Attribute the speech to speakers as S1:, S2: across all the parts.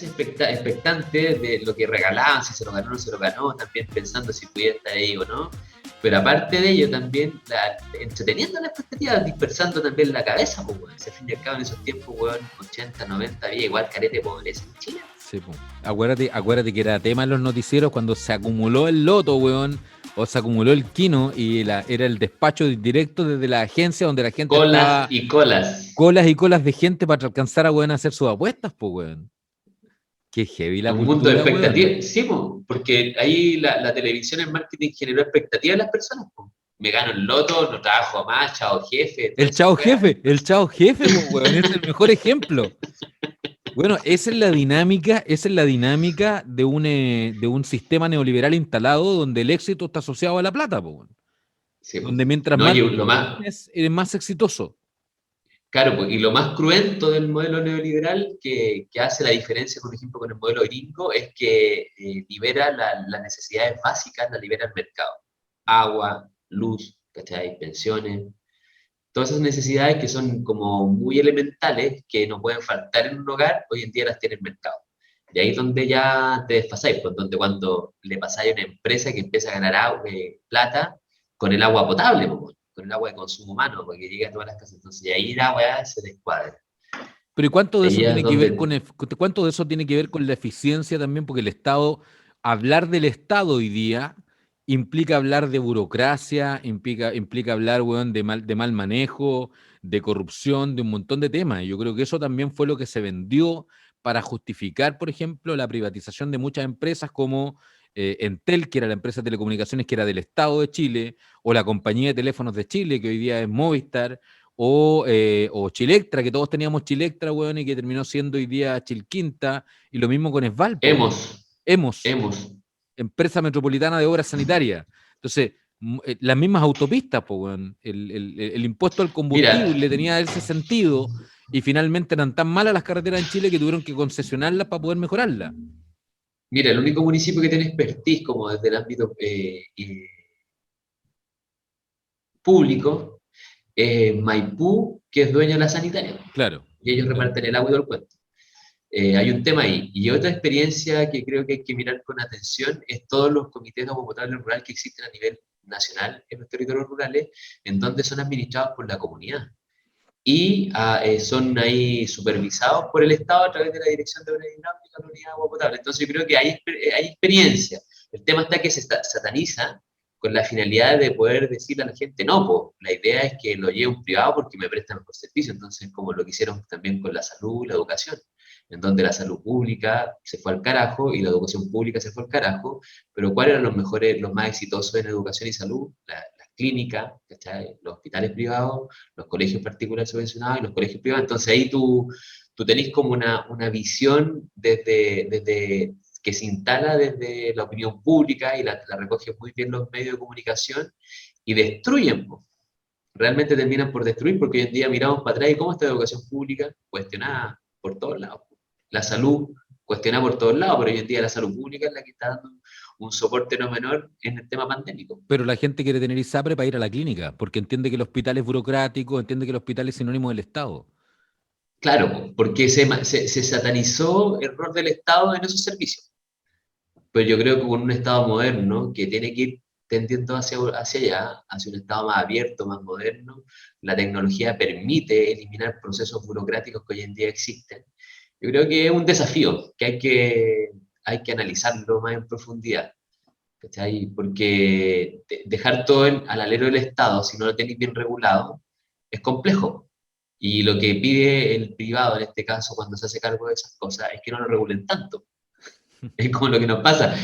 S1: meses expectantes de lo que regalaban, si se lo ganó o no se lo ganó, también pensando si pudiera estar ahí o no. Pero aparte de ello, también entreteniendo la expectativa, dispersando también la cabeza, pues, weón. Si al fin y al cabo en esos tiempos, weón, 80, 90, había igual carete de pobreza en Chile.
S2: Sí, po. Acuérdate que era tema en los noticieros cuando se acumuló el loto, weón, o se acumuló el quino y era el despacho directo desde la agencia donde la gente
S1: Colas
S2: estaba
S1: y colas.
S2: colas y colas de gente para alcanzar a, weón, a hacer sus apuestas, pues, weón. Qué heavy la
S1: Un mundo de
S2: cultura, weón.
S1: expectativas. Sí, po, porque ahí la televisión, el marketing generó expectativas en las personas. Po. Me gano el loto, no trabajo más, chao jefe, toda esa weá.
S2: El chao jefe, pues, weón, es el mejor ejemplo. Bueno, esa es la dinámica de un sistema neoliberal instalado donde el éxito está asociado a la plata, pues, weón.
S1: Sí, po.
S2: Donde mientras
S1: No,
S2: más
S1: y lo
S2: dinero
S1: más,
S2: tienes, eres más exitoso.
S1: claro, pues, y lo más cruento del modelo neoliberal que hace la diferencia, por ejemplo, con el modelo gringo, es que libera las necesidades básicas, las libera el mercado. Agua, luz, ¿cachai? Pensiones, todas esas necesidades que son como muy elementales, que no pueden faltar en un hogar, hoy en día las tiene el mercado. Y ahí es donde ya te desfasáis, pues donde cuando le pasáis a una empresa que empieza a ganar plata con el agua potable, pues, con el agua de consumo humano, porque llega a todas las casas. Entonces, y ahí la weá se descuadra.
S2: Pero ¿y cuánto de
S1: Ahí
S2: eso
S1: ya es
S2: tiene que ver
S1: donde
S2: con cuánto de eso tiene que ver con la eficiencia también? Porque el Estado, hablar del Estado hoy día implica hablar de burocracia, implica hablar, weón, de mal manejo, de corrupción, de un montón de temas. Y yo creo que eso también fue lo que se vendió para justificar, por ejemplo, la privatización de muchas empresas como Entel, que era la empresa de telecomunicaciones que era del Estado de Chile, o la compañía de teléfonos de Chile, que hoy día es Movistar, o Chilectra, que todos teníamos Chilectra, weón, y que terminó siendo hoy día Chilquinta, y lo mismo con Esvalpo, weón.
S1: hemos,
S2: Hemos,
S1: hemos.
S2: Empresa Metropolitana de Obras Sanitarias. Entonces, las mismas autopistas, pues, weón. El impuesto al
S1: Mira,
S2: combustible tenía ese sentido, y finalmente eran tan malas las carreteras en Chile que tuvieron que concesionarlas para poder mejorarlas.
S1: mira, el único municipio que tiene expertise como desde el ámbito público es Maipú, que es dueña de la sanitaria.
S2: Claro,
S1: Y ellos
S2: claro.
S1: reparten el agua y todo el cuento. Hay un tema ahí. Y otra experiencia que creo que hay que mirar con atención es todos los comités de agua potable rural que existen a nivel nacional en los territorios rurales, en donde son administrados por la comunidad. Y son ahí supervisados por el Estado a través de la Dirección de Obras Hidráulicas de la Unidad de Agua Potable. Entonces yo creo que hay experiencia. El tema está que se sataniza con la finalidad de poder decirle a la gente, no, po, la idea es que lo lleve un privado porque me prestan mejor servicio. Entonces, como lo que hicieron también con la salud, la educación, en donde la salud pública se fue al carajo y la educación pública se fue al carajo, pero ¿cuáles eran los mejores, los más exitosos en educación y salud? Las clínicas, ¿cachai? Los hospitales privados, los colegios particulares subvencionados y los colegios privados. Entonces ahí tú tenés como una visión desde que se instala desde la opinión pública y la recogen muy bien los medios de comunicación y destruyen, po. Realmente terminan por destruir porque hoy en día miramos para atrás y cómo está la educación pública cuestionada por todos lados. La salud cuestionada por todos lados, pero hoy en día la salud pública es la que está dando un soporte no menor en el tema pandémico.
S2: Pero la gente quiere tener ISAPRE para ir a la clínica, porque entiende que el hospital es burocrático, entiende que el hospital es sinónimo del Estado.
S1: Claro, porque se satanizó el rol del Estado en esos servicios. Pero yo creo que con un Estado moderno que tiene que ir tendiendo hacia allá, hacia un Estado más abierto, más moderno, la tecnología permite eliminar procesos burocráticos que hoy en día existen. Yo creo que es un desafío que hay que analizarlo más en profundidad, ¿cachai? Porque dejar todo al alero del Estado, si no lo tenéis bien regulado, es complejo. Y lo que pide el privado, en este caso, cuando se hace cargo de esas cosas, es que no lo regulen tanto. Es como lo que nos pasa.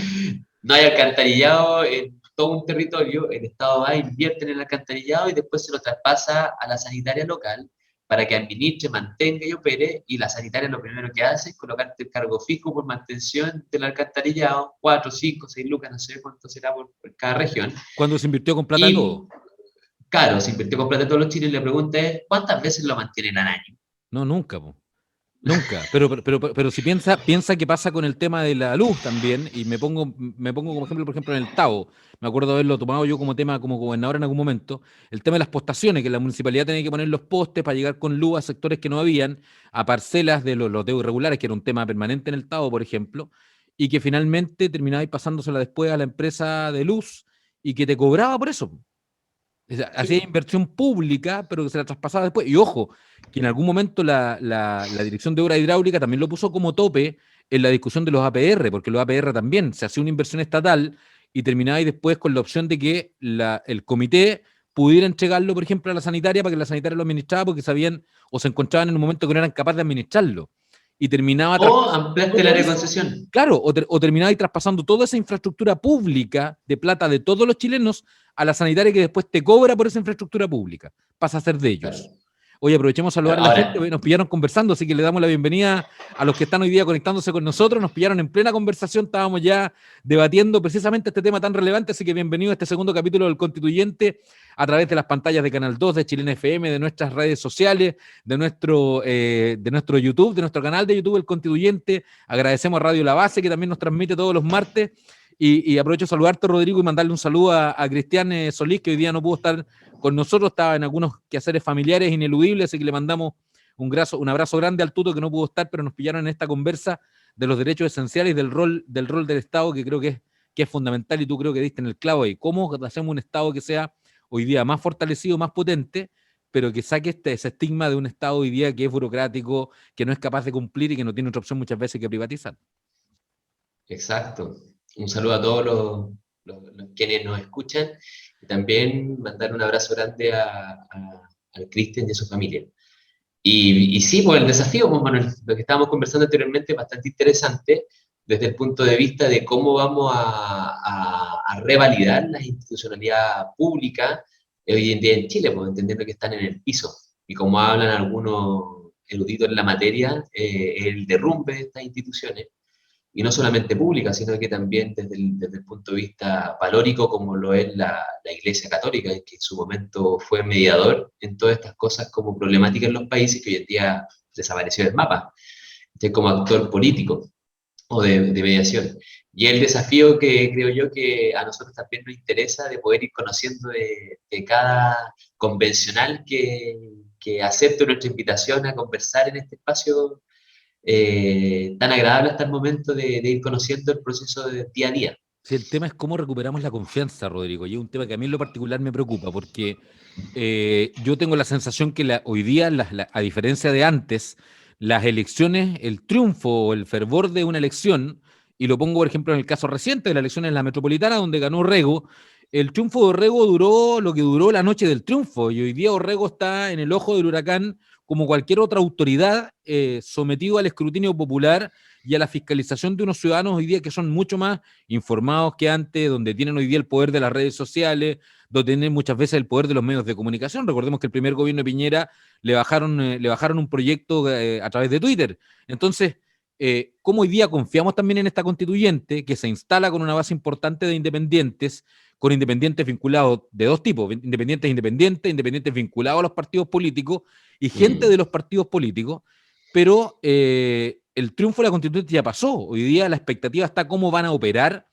S1: No hay alcantarillado en todo un territorio, el Estado va, invierte en el alcantarillado y después se lo traspasa a la sanitaria local para que administre, mantenga y opere, y la sanitaria lo primero que hace es colocarte el cargo fijo por mantención del alcantarillado, 4, 5, 6 lucas, no sé cuánto será por cada región.
S2: Cuando se invirtió con plata de
S1: Y,
S2: todo.
S1: claro, se invirtió con plata de todos los chinos y la pregunta es, ¿cuántas veces lo mantienen al año?
S2: No, nunca, po. Nunca, pero si piensa que pasa con el tema de la luz también, y me pongo como ejemplo, por ejemplo, en el Tao, me acuerdo haberlo tomado yo como tema como gobernador en algún momento, el tema de las postaciones, que la municipalidad tenía que poner los postes para llegar con luz a sectores que no habían, a parcelas de los loteos irregulares, que era un tema permanente en el Tao, por ejemplo, y que finalmente terminabais pasándosela después a la empresa de luz y que te cobraba por eso. O sea, hacía
S1: Sí.
S2: inversión pública, pero que se la traspasaba después. Y ojo, que en algún momento la Dirección de Obra Hidráulica también lo puso como tope en la discusión de los APR, porque los APR también se hacía una inversión estatal y terminaba ahí después con la opción de que el comité pudiera entregarlo, por ejemplo, a la sanitaria para que la sanitaria lo administrara porque sabían o se encontraban en un momento que no eran capaces de administrarlo. Y terminaba
S1: O
S2: traspasando
S1: ampliaste el
S2: todo
S1: área de
S2: eso.
S1: concesión.
S2: Claro, o terminaba ahí traspasando toda esa infraestructura pública de plata de todos los chilenos a la sanitaria que después te cobra por esa infraestructura pública. Pasa a ser de ellos.
S1: Claro.
S2: Hoy aprovechemos a saludar a la gente,
S1: Ahora,
S2: nos pillaron conversando, así que le damos la bienvenida a los que están hoy día conectándose con nosotros, nos pillaron en plena conversación, estábamos ya debatiendo precisamente este tema tan relevante, así que bienvenido a este segundo capítulo del Constituyente a través de las pantallas de Canal 2, de Chilena FM, de nuestras redes sociales, de nuestro YouTube, de nuestro canal de YouTube El Constituyente. Agradecemos a Radio La Base, que también nos transmite todos los martes, y aprovecho de saludarte, Rodrigo, y mandarle un saludo a Cristian Solís, que hoy día no pudo estar con nosotros, estaba en algunos quehaceres familiares ineludibles, así que le mandamos un abrazo grande al Tuto, que no pudo estar, pero nos pillaron en esta conversa de los derechos esenciales y del rol del Estado, que creo que es fundamental, y tú creo que diste en el clavo ahí. ¿Cómo hacemos un Estado que sea hoy día más fortalecido, más potente, pero que saque ese estigma de un Estado hoy día que es burocrático, que no es capaz de cumplir y que no tiene otra opción muchas veces que privatizar?
S1: exacto. Un saludo a todos los quienes nos escuchan y también mandar un abrazo grande al Cristian y a su familia. Y sí, pues el desafío, pues, Manuel, lo que estábamos conversando anteriormente es bastante interesante desde el punto de vista de cómo vamos a revalidar la institucionalidad pública hoy en día en Chile, pues entendiendo que están en el piso. Y como hablan algunos eruditos en la materia, el derrumbe de estas instituciones y no solamente pública, sino que también desde el punto de vista valórico, como lo es la Iglesia Católica, que en su momento fue mediador en todas estas cosas como problemáticas en los países, que hoy en día desapareció del mapa, como actor político o de mediación. Y el desafío que creo yo que a nosotros también nos interesa de poder ir conociendo de cada convencional que acepte nuestra invitación a conversar en este espacio tan agradable hasta el momento de ir conociendo el proceso de día a día.
S2: Sí, el tema es cómo recuperamos la confianza, Rodrigo, y es un tema que a mí en lo particular me preocupa, porque yo tengo la sensación que hoy día, a diferencia de antes, las elecciones, el triunfo o el fervor de una elección, y lo pongo por ejemplo en el caso reciente de la elección en la metropolitana donde ganó Orrego, el triunfo de Orrego duró lo que duró la noche del triunfo, y hoy día Orrego está en el ojo del huracán como cualquier otra autoridad, sometido al escrutinio popular y a la fiscalización de unos ciudadanos hoy día que son mucho más informados que antes, donde tienen hoy día el poder de las redes sociales, donde tienen muchas veces el poder de los medios de comunicación. Recordemos que el primer gobierno de Piñera le bajaron un proyecto a través de Twitter. Entonces, ¿cómo hoy día confiamos también en esta constituyente que se instala con una base importante de independientes, con independientes vinculados de dos tipos, independientes vinculados a los partidos políticos y gente de
S1: Mm.
S2: los partidos políticos, pero el triunfo de la constituyente ya pasó. Hoy día la expectativa está cómo van a operar,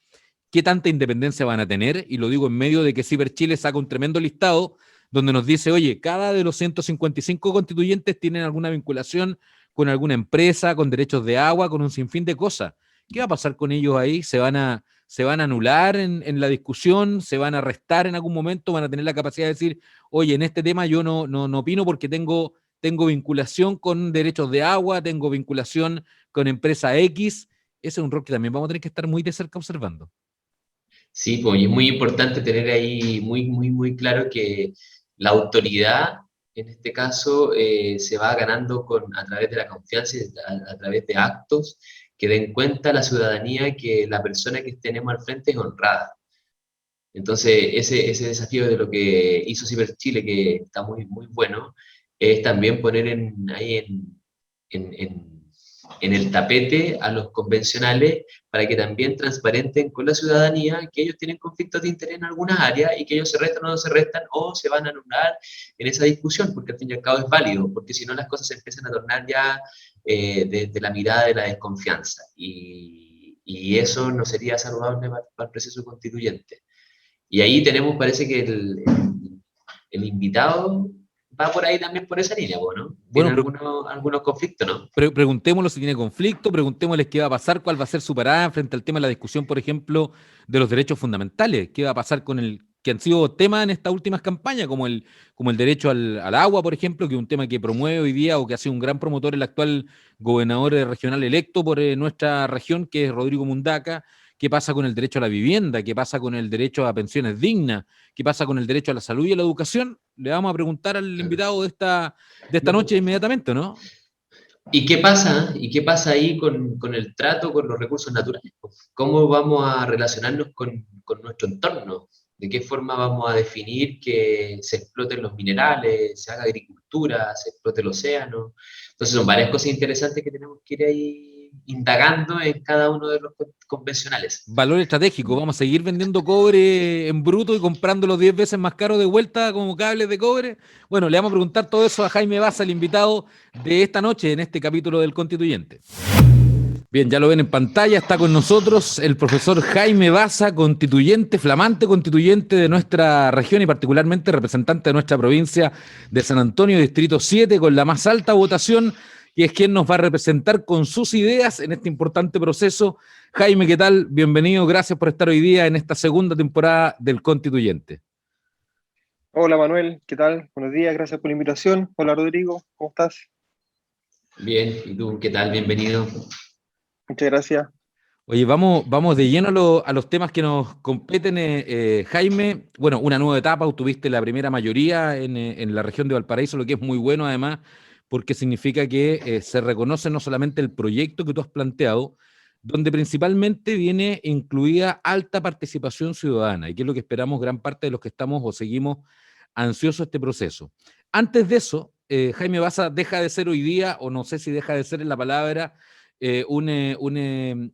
S2: qué tanta independencia van a tener, y lo digo en medio de que Ciber Chile saca un tremendo listado donde nos dice, oye, cada de los 155 constituyentes tienen alguna vinculación con alguna empresa, con derechos de agua, con un sinfín de cosas. ¿Qué va a pasar con ellos ahí? ¿Se van a anular en la discusión? ¿Se van a restar en algún momento? ¿Van a tener la capacidad de decir, oye, en este tema yo no opino porque tengo vinculación con derechos de agua, tengo vinculación con empresa X? Ese es un rol que también vamos a tener que estar muy de cerca observando.
S1: Sí, pues, y es muy importante tener ahí muy, muy, muy claro que la autoridad, en este caso, se va ganando a través de la confianza y a través de actos que den cuenta a la ciudadanía que la persona que tenemos al frente es honrada. Entonces, ese desafío de lo que hizo Ciber Chile, que está muy, muy bueno, es también poner ahí en el tapete a los convencionales para que también transparenten con la ciudadanía que ellos tienen conflictos de interés en algunas áreas y que ellos se restan o no se restan o se van a anular en esa discusión, porque al fin y al cabo es válido, porque si no las cosas se empiezan a tornar ya desde la mirada de la desconfianza y eso no sería saludable para el proceso constituyente. Y ahí tenemos, parece que el invitado va por ahí también por esa línea, ¿no? Tiene
S2: Bueno,
S1: algunos conflictos, ¿no?
S2: preguntémoslo si tiene conflicto, preguntémosles qué va a pasar, cuál va a ser su parada frente al tema de la discusión, por ejemplo, de los derechos fundamentales, qué va a pasar con el que han sido temas en estas últimas campañas, como el derecho al agua, por ejemplo, que es un tema que promueve hoy día o que ha sido un gran promotor el actual gobernador regional electo por nuestra región, que es Rodrigo Mundaca. ¿Qué pasa con el derecho a la vivienda? ¿Qué pasa con el derecho a pensiones dignas? ¿Qué pasa con el derecho a la salud y a la educación? Le vamos a preguntar al invitado de esta noche inmediatamente, ¿no?
S1: ¿Y qué pasa? ¿Y qué pasa ahí con el trato con los recursos naturales? ¿Cómo vamos a relacionarnos con nuestro entorno? ¿De qué forma vamos a definir que se exploten los minerales, se haga agricultura, se explote el océano? Entonces son varias cosas interesantes que tenemos que ir ahí indagando en cada uno de los convencionales.
S2: Valor estratégico, vamos a seguir vendiendo cobre en bruto y comprándolo 10 veces más caro de vuelta como cables de cobre. Bueno, le vamos a preguntar todo eso a Jaime Baza, el invitado de esta noche en este capítulo del Constituyente. Bien, ya lo ven en pantalla, está con nosotros el profesor Jaime Baza, constituyente, flamante constituyente de nuestra región y particularmente representante de nuestra provincia de San Antonio, Distrito 7, con la más alta votación, y es quien nos va a representar con sus ideas en este importante proceso. Jaime, ¿qué tal? Bienvenido, gracias por estar hoy día en esta segunda temporada del Constituyente.
S3: Hola Manuel, ¿qué tal? Buenos días, gracias por la invitación. Hola Rodrigo, ¿cómo estás?
S1: Bien, ¿y tú qué tal? Bienvenido.
S3: Muchas gracias.
S2: Oye, vamos de lleno a los temas que nos competen, Jaime. Bueno, una nueva etapa, obtuviste la primera mayoría en la región de Valparaíso, lo que es muy bueno además, porque significa que se reconoce no solamente el proyecto que tú has planteado, donde principalmente viene incluida alta participación ciudadana, y que es lo que esperamos gran parte de los que estamos o seguimos ansiosos este proceso. Antes de eso, Jaime Baza deja de ser hoy día, o no sé si deja de ser en la palabra, un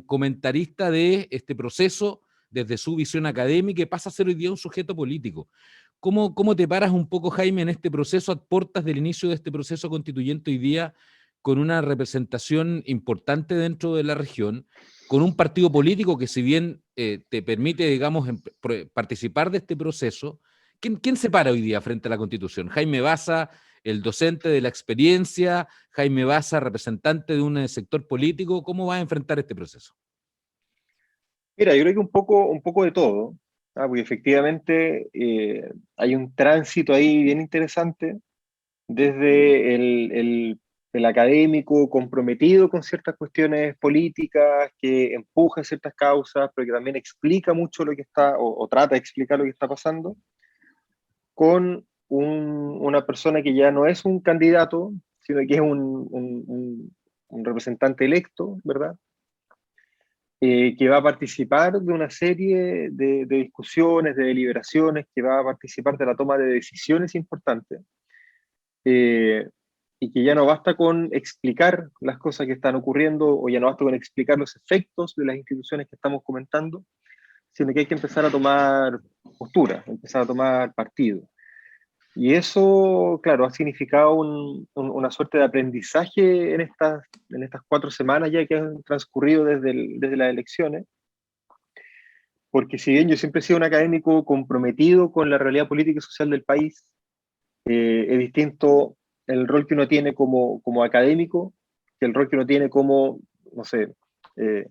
S2: comentarista de este proceso desde su visión académica y pasa a ser hoy día un sujeto político. ¿Cómo te paras un poco, Jaime, en este proceso, a puertas del inicio de este proceso constituyente hoy día, con una representación importante dentro de la región, con un partido político que si bien te permite, digamos, participar de este proceso? ¿Quién se para hoy día frente a la Constitución? ¿Jaime Baza, el docente de la experiencia, Jaime Baza, representante de un sector político? ¿Cómo va a enfrentar este proceso?
S3: Mira, yo creo que un poco de todo, porque efectivamente hay un tránsito ahí bien interesante desde el académico comprometido con ciertas cuestiones políticas, que empuja ciertas causas, pero que también explica mucho lo que está, o trata de explicar lo que está pasando, con una persona que ya no es un candidato, sino que es un representante electo, ¿verdad? Que va a participar de una serie de discusiones, de deliberaciones, que va a participar de la toma de decisiones importantes, y que ya no basta con explicar las cosas que están ocurriendo, o ya no basta con explicar los efectos de las instituciones que estamos comentando, sino que hay que empezar a tomar postura, empezar a tomar partido. Y eso, claro, ha significado una suerte de aprendizaje en estas 4 semanas ya que han transcurrido desde las elecciones, porque si bien yo siempre he sido un académico comprometido con la realidad política y social del país, es distinto el rol que uno tiene como académico que el rol que uno tiene como, no sé, eh,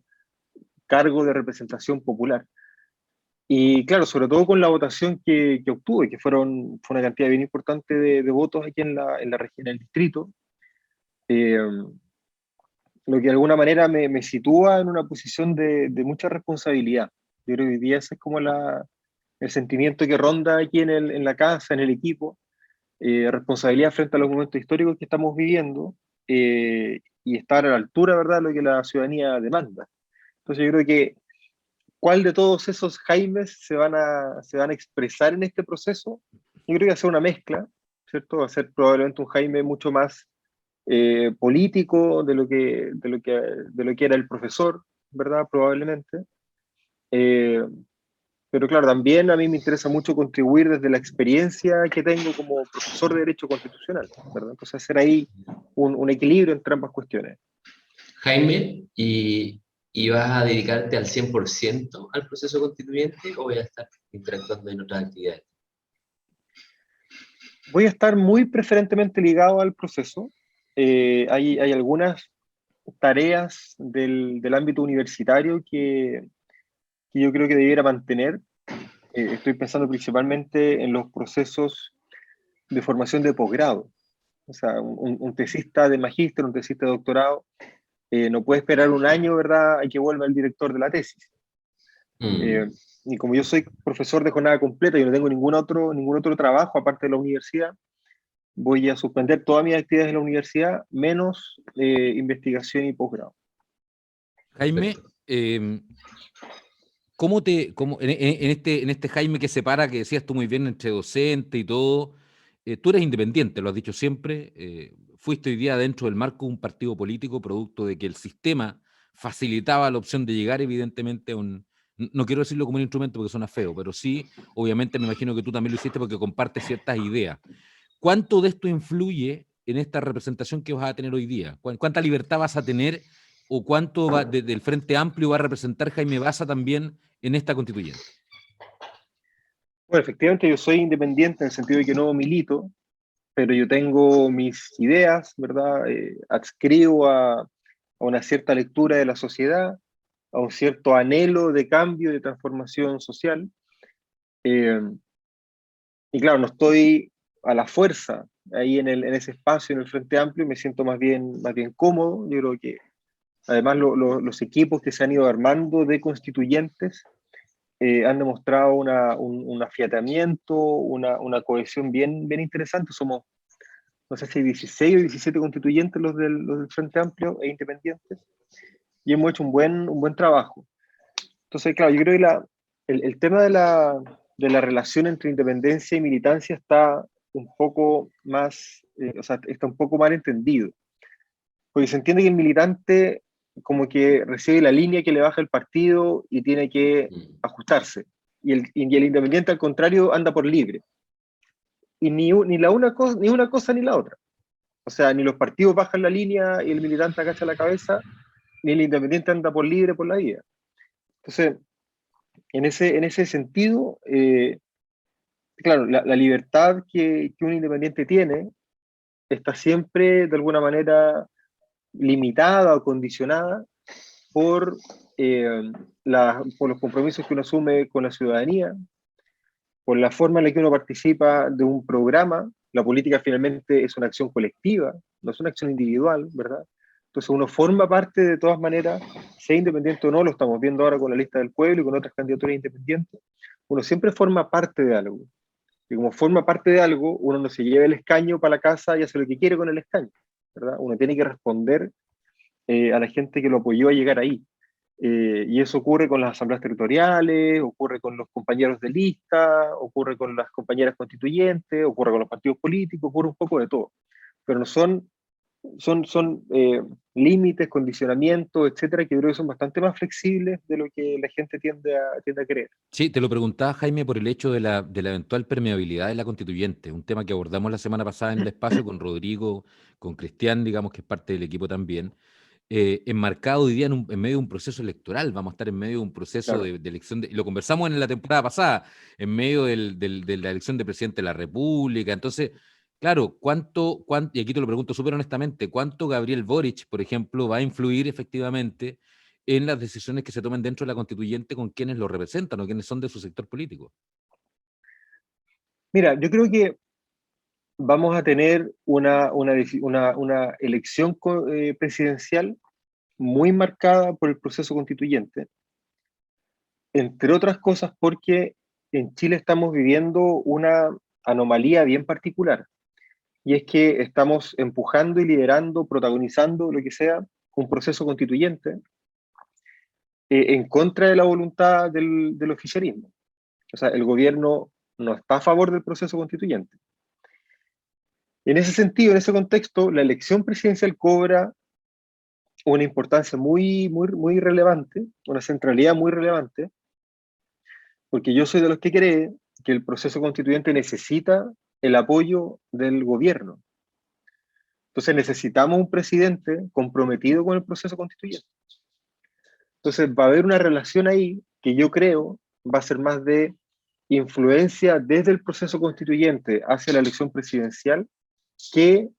S3: cargo de representación popular. Y claro, sobre todo con la votación que obtuve, que fue una cantidad bien importante de votos aquí en la región, en el distrito, eh, lo que de alguna manera me sitúa en una posición de mucha responsabilidad. Yo creo que hoy día ese es como el sentimiento que ronda aquí en la casa, en el equipo, responsabilidad frente a los momentos históricos que estamos viviendo, y estar a la altura, ¿verdad?, de lo que la ciudadanía demanda. Entonces yo creo que cuál de todos esos Jaimes se van a expresar en este proceso, yo creo que va a ser una mezcla, ¿cierto? Va a ser probablemente un Jaime mucho más político de lo que era el profesor, ¿verdad? Probablemente. Eh, pero claro, también a mí me interesa mucho contribuir desde la experiencia que tengo como profesor de Derecho Constitucional, ¿verdad? Entonces hacer ahí un equilibrio entre ambas cuestiones.
S1: Jaime, ¿y vas a dedicarte al 100% al proceso constituyente o voy a estar interactuando en otras actividades?
S3: Voy a estar muy preferentemente ligado al proceso. Hay algunas tareas del ámbito universitario que yo creo que debiera mantener. Estoy pensando principalmente en los procesos de formación de posgrado. O sea, un tesista de magíster, un tesista de doctorado, no puede esperar un año, ¿verdad?, a que vuelva el director de la tesis.
S1: Mm.
S3: Eh, y como yo soy profesor de jornada completa y no tengo ningún otro trabajo aparte de la universidad, voy a suspender todas mis actividades en la universidad, menos investigación y posgrado.
S2: Jaime,
S1: Perfecto.
S2: en este Jaime que separa, que decías tú muy bien, entre docente y todo, tú eres independiente, lo has dicho siempre, fuiste hoy día dentro del marco de un partido político, producto de que el sistema facilitaba la opción de llegar evidentemente a no quiero decirlo como un instrumento porque suena feo, pero sí, obviamente me imagino que tú también lo hiciste porque compartes ciertas ideas. ¿Cuánto de esto influye en esta representación que vas a tener hoy día? ¿Cuánta libertad vas a tener o cuánto del Frente Amplio va a representar Jaime Baza también en esta constituyente?
S3: Bueno, efectivamente yo soy independiente en el sentido de que no milito, pero yo tengo mis ideas, ¿verdad? Adscribo a una cierta lectura de la sociedad, a un cierto anhelo de cambio, de transformación social. Eh, y claro, no estoy a la fuerza ahí en ese espacio, en el Frente Amplio, me siento más bien cómodo. Yo creo que además los equipos que se han ido armando de constituyentes han demostrado un afiatamiento, una cohesión bien interesante. Somos, no sé si 16 o 17 constituyentes los del Frente Amplio e independientes, y hemos hecho un buen trabajo. Entonces, claro, yo creo que el tema de la relación entre independencia y militancia está un poco más, o sea, está un poco mal entendido, porque se entiende que el militante como que recibe la línea que le baja el partido y tiene que
S1: Mm.
S3: ajustarse, y el independiente al contrario anda por libre, y ni una cosa ni la otra. O sea, ni los partidos bajan la línea y el militante agacha la cabeza, ni el independiente anda por libre por la vida. Entonces, en ese sentido, claro, la libertad que un independiente tiene está siempre de alguna manera limitada o condicionada por, eh, por los compromisos que uno asume con la ciudadanía, por la forma en la que uno participa de un programa. La política finalmente es una acción colectiva, no es una acción individual, ¿verdad? Entonces uno forma parte de todas maneras, sea independiente o no, lo estamos viendo ahora con la lista del pueblo y con otras candidaturas independientes, uno siempre forma parte de algo. Y como forma parte de algo, uno no se lleva el escaño para la casa y hace lo que quiere con el escaño, ¿verdad? Uno tiene que responder a la gente que lo apoyó a llegar ahí. Y eso ocurre con las asambleas territoriales, ocurre con los compañeros de lista, ocurre con las compañeras constituyentes, ocurre con los partidos políticos, ocurre un poco de todo. Pero no son límites, condicionamientos, etcétera, que creo que son bastante más flexibles de lo que la gente tiende a creer.
S2: Sí, te lo preguntaba, Jaime, por el hecho de la eventual permeabilidad de la constituyente, un tema que abordamos la semana pasada en el espacio con Rodrigo, con Cristian, digamos que es parte del equipo también, enmarcado hoy día en medio de un proceso electoral. Vamos a estar en medio de un proceso
S3: Claro.
S2: de elección, y lo conversamos en la temporada pasada, en medio de la elección de presidente de la República. Entonces, claro, y aquí te lo pregunto súper honestamente, ¿cuánto Gabriel Boric, por ejemplo, va a influir efectivamente en las decisiones que se tomen dentro de la constituyente con quienes lo representan o quienes son de su sector político?
S3: Mira, yo creo que vamos a tener una elección presidencial muy marcada por el proceso constituyente, entre otras cosas porque en Chile estamos viviendo una anomalía bien particular, y es que estamos empujando y liderando, protagonizando, lo que sea, un proceso constituyente en contra de la voluntad del oficialismo. O sea, el gobierno no está a favor del proceso constituyente. En ese sentido, en ese contexto, la elección presidencial cobra una importancia muy relevante, una centralidad muy relevante, porque yo soy de los que cree que el proceso constituyente necesita el apoyo del gobierno. Entonces necesitamos un presidente comprometido con el proceso constituyente. Entonces va a haber una relación ahí que yo creo va a ser más de influencia desde el proceso constituyente hacia la elección presidencial que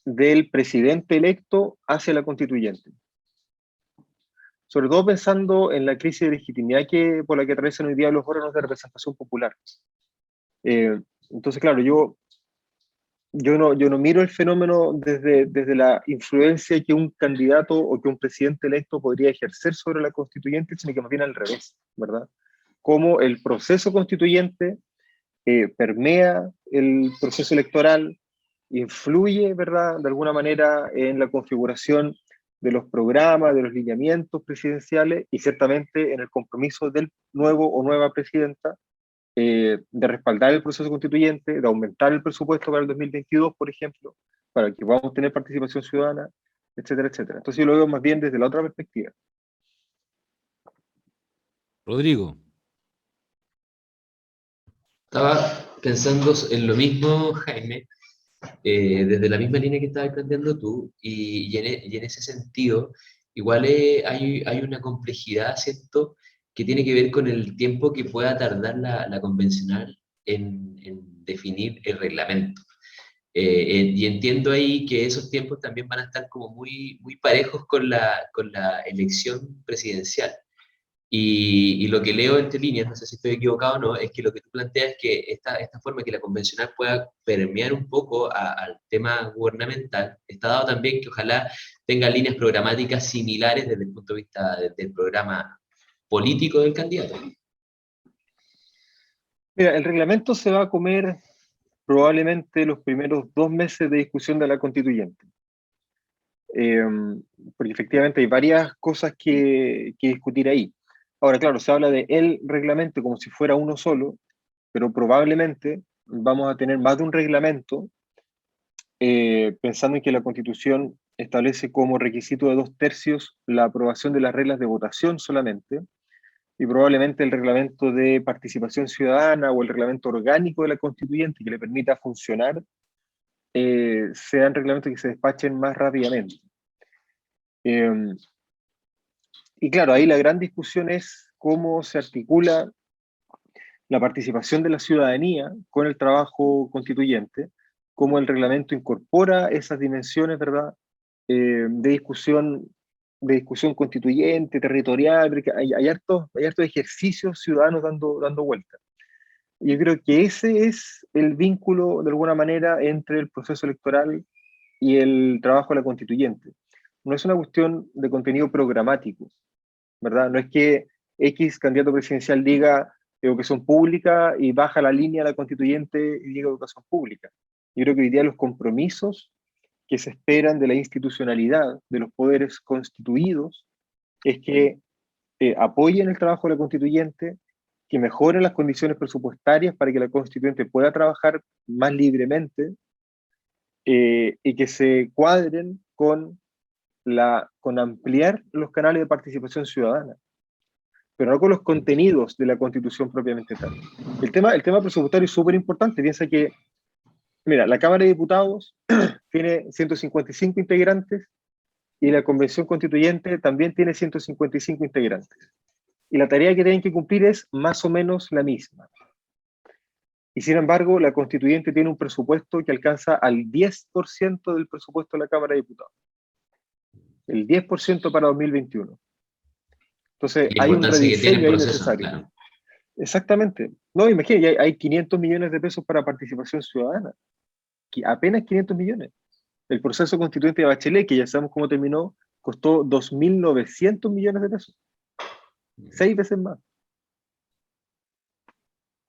S3: del presidente electo hacia la constituyente. Sobre todo pensando en la crisis de legitimidad por la que atraviesan hoy día los órganos de representación popular. Entonces, claro, yo no miro el fenómeno desde la influencia que un candidato o que un presidente electo podría ejercer sobre la constituyente, sino que más bien al revés, ¿verdad? Cómo el proceso constituyente permea el proceso electoral, influye, ¿verdad?, de alguna manera en la configuración de los programas, de los lineamientos presidenciales y ciertamente en el compromiso del nuevo o nueva presidenta de respaldar el proceso constituyente, de aumentar el presupuesto para el 2022, por ejemplo, para que podamos tener participación ciudadana, etcétera, etcétera. Entonces yo lo veo más bien desde la otra perspectiva.
S2: Rodrigo.
S1: Estaba pensando en lo mismo, Jaime, desde la misma línea que estabas planteando tú, y en ese sentido, igual hay una complejidad, ¿cierto?, que tiene que ver con el tiempo que pueda tardar la convencional en definir el reglamento. Y entiendo ahí que esos tiempos también van a estar como muy parejos con la elección presidencial. Y lo que leo entre líneas, no sé si estoy equivocado o no, es que lo que tú planteas es que esta forma que la convencional pueda permear un poco al tema gubernamental, está dado también que ojalá tenga líneas programáticas similares desde el punto de vista del programa político del candidato.
S3: Mira, el reglamento se va a comer probablemente los primeros 2 meses de discusión de la constituyente. Porque efectivamente hay varias cosas que discutir ahí. Ahora, claro, se habla de el reglamento como si fuera uno solo, pero probablemente vamos a tener más de un reglamento, pensando en que la Constitución establece como requisito de 2/3 la aprobación de las reglas de votación solamente, y probablemente el reglamento de participación ciudadana o el reglamento orgánico de la Constituyente que le permita funcionar sean reglamentos que se despachen más rápidamente. Y claro, ahí la gran discusión es cómo se articula la participación de la ciudadanía con el trabajo constituyente, cómo el reglamento incorpora esas dimensiones, ¿verdad?, de discusión constituyente, territorial, porque hay hartos ejercicios ciudadanos dando vueltas. Yo creo que ese es el vínculo, de alguna manera, entre el proceso electoral y el trabajo de la constituyente. No es una cuestión de contenido programático, ¿verdad? No es que X candidato presidencial diga educación pública y baja la línea a la constituyente y diga educación pública. Yo creo que hoy día los compromisos que se esperan de la institucionalidad de los poderes constituidos es que apoyen el trabajo de la constituyente, que mejoren las condiciones presupuestarias para que la constituyente pueda trabajar más libremente y que se cuadren con ampliar los canales de participación ciudadana, pero no con los contenidos de la Constitución propiamente tal. El tema presupuestario es súper importante. Piensa que, mira, la Cámara de Diputados tiene 155 integrantes y la Convención Constituyente también tiene 155 integrantes. Y la tarea que tienen que cumplir es más o menos la misma. Y sin embargo, la Constituyente tiene un presupuesto que alcanza al 10% del presupuesto de la Cámara de Diputados. El 10% para 2021. Entonces,
S1: La
S3: hay un
S1: importancia que tiene el
S3: rediseño ahí
S1: proceso,
S3: necesario.
S1: claro.
S3: Exactamente. No, imagínate, hay 500 millones de pesos para participación ciudadana. Apenas 500 millones. El proceso constituyente de Bachelet, que ya sabemos cómo terminó, costó 2.900 millones de pesos. 6 veces más.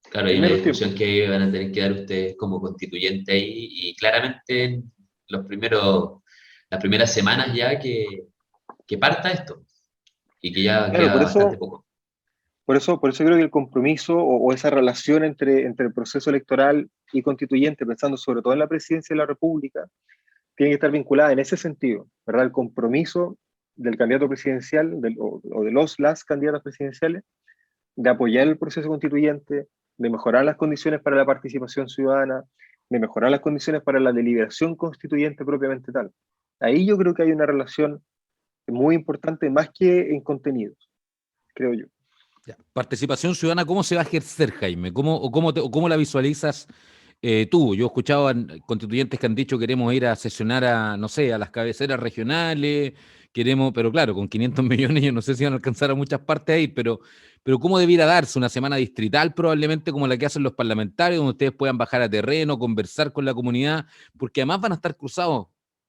S1: Claro, hay una discusión que van a tener que dar ustedes como constituyente ahí, y claramente en las primeras semanas ya que parta esto, y que ya
S3: claro,
S1: queda bastante poco.
S3: Por eso creo que el compromiso o esa relación entre el proceso electoral y constituyente, pensando sobre todo en la presidencia de la República, tiene que estar vinculada en ese sentido, ¿verdad? El compromiso del candidato presidencial o de las candidatas presidenciales de apoyar el proceso constituyente, de mejorar las condiciones para la participación ciudadana, de mejorar las condiciones para la deliberación constituyente propiamente tal. Ahí yo creo que hay una relación muy importante, más que en contenidos, creo yo.
S2: Ya. Participación ciudadana, ¿cómo se va a ejercer, Jaime? ¿Cómo la visualizas tú? Yo he escuchado a constituyentes que han dicho queremos ir a sesionar a, no sé, a las cabeceras regionales, pero claro, con 500 millones yo no sé si van a alcanzar a muchas partes ahí, pero ¿cómo debiera darse una semana distrital probablemente como la que hacen los parlamentarios, donde ustedes puedan bajar a terreno, conversar con la comunidad, porque además van a estar cruzados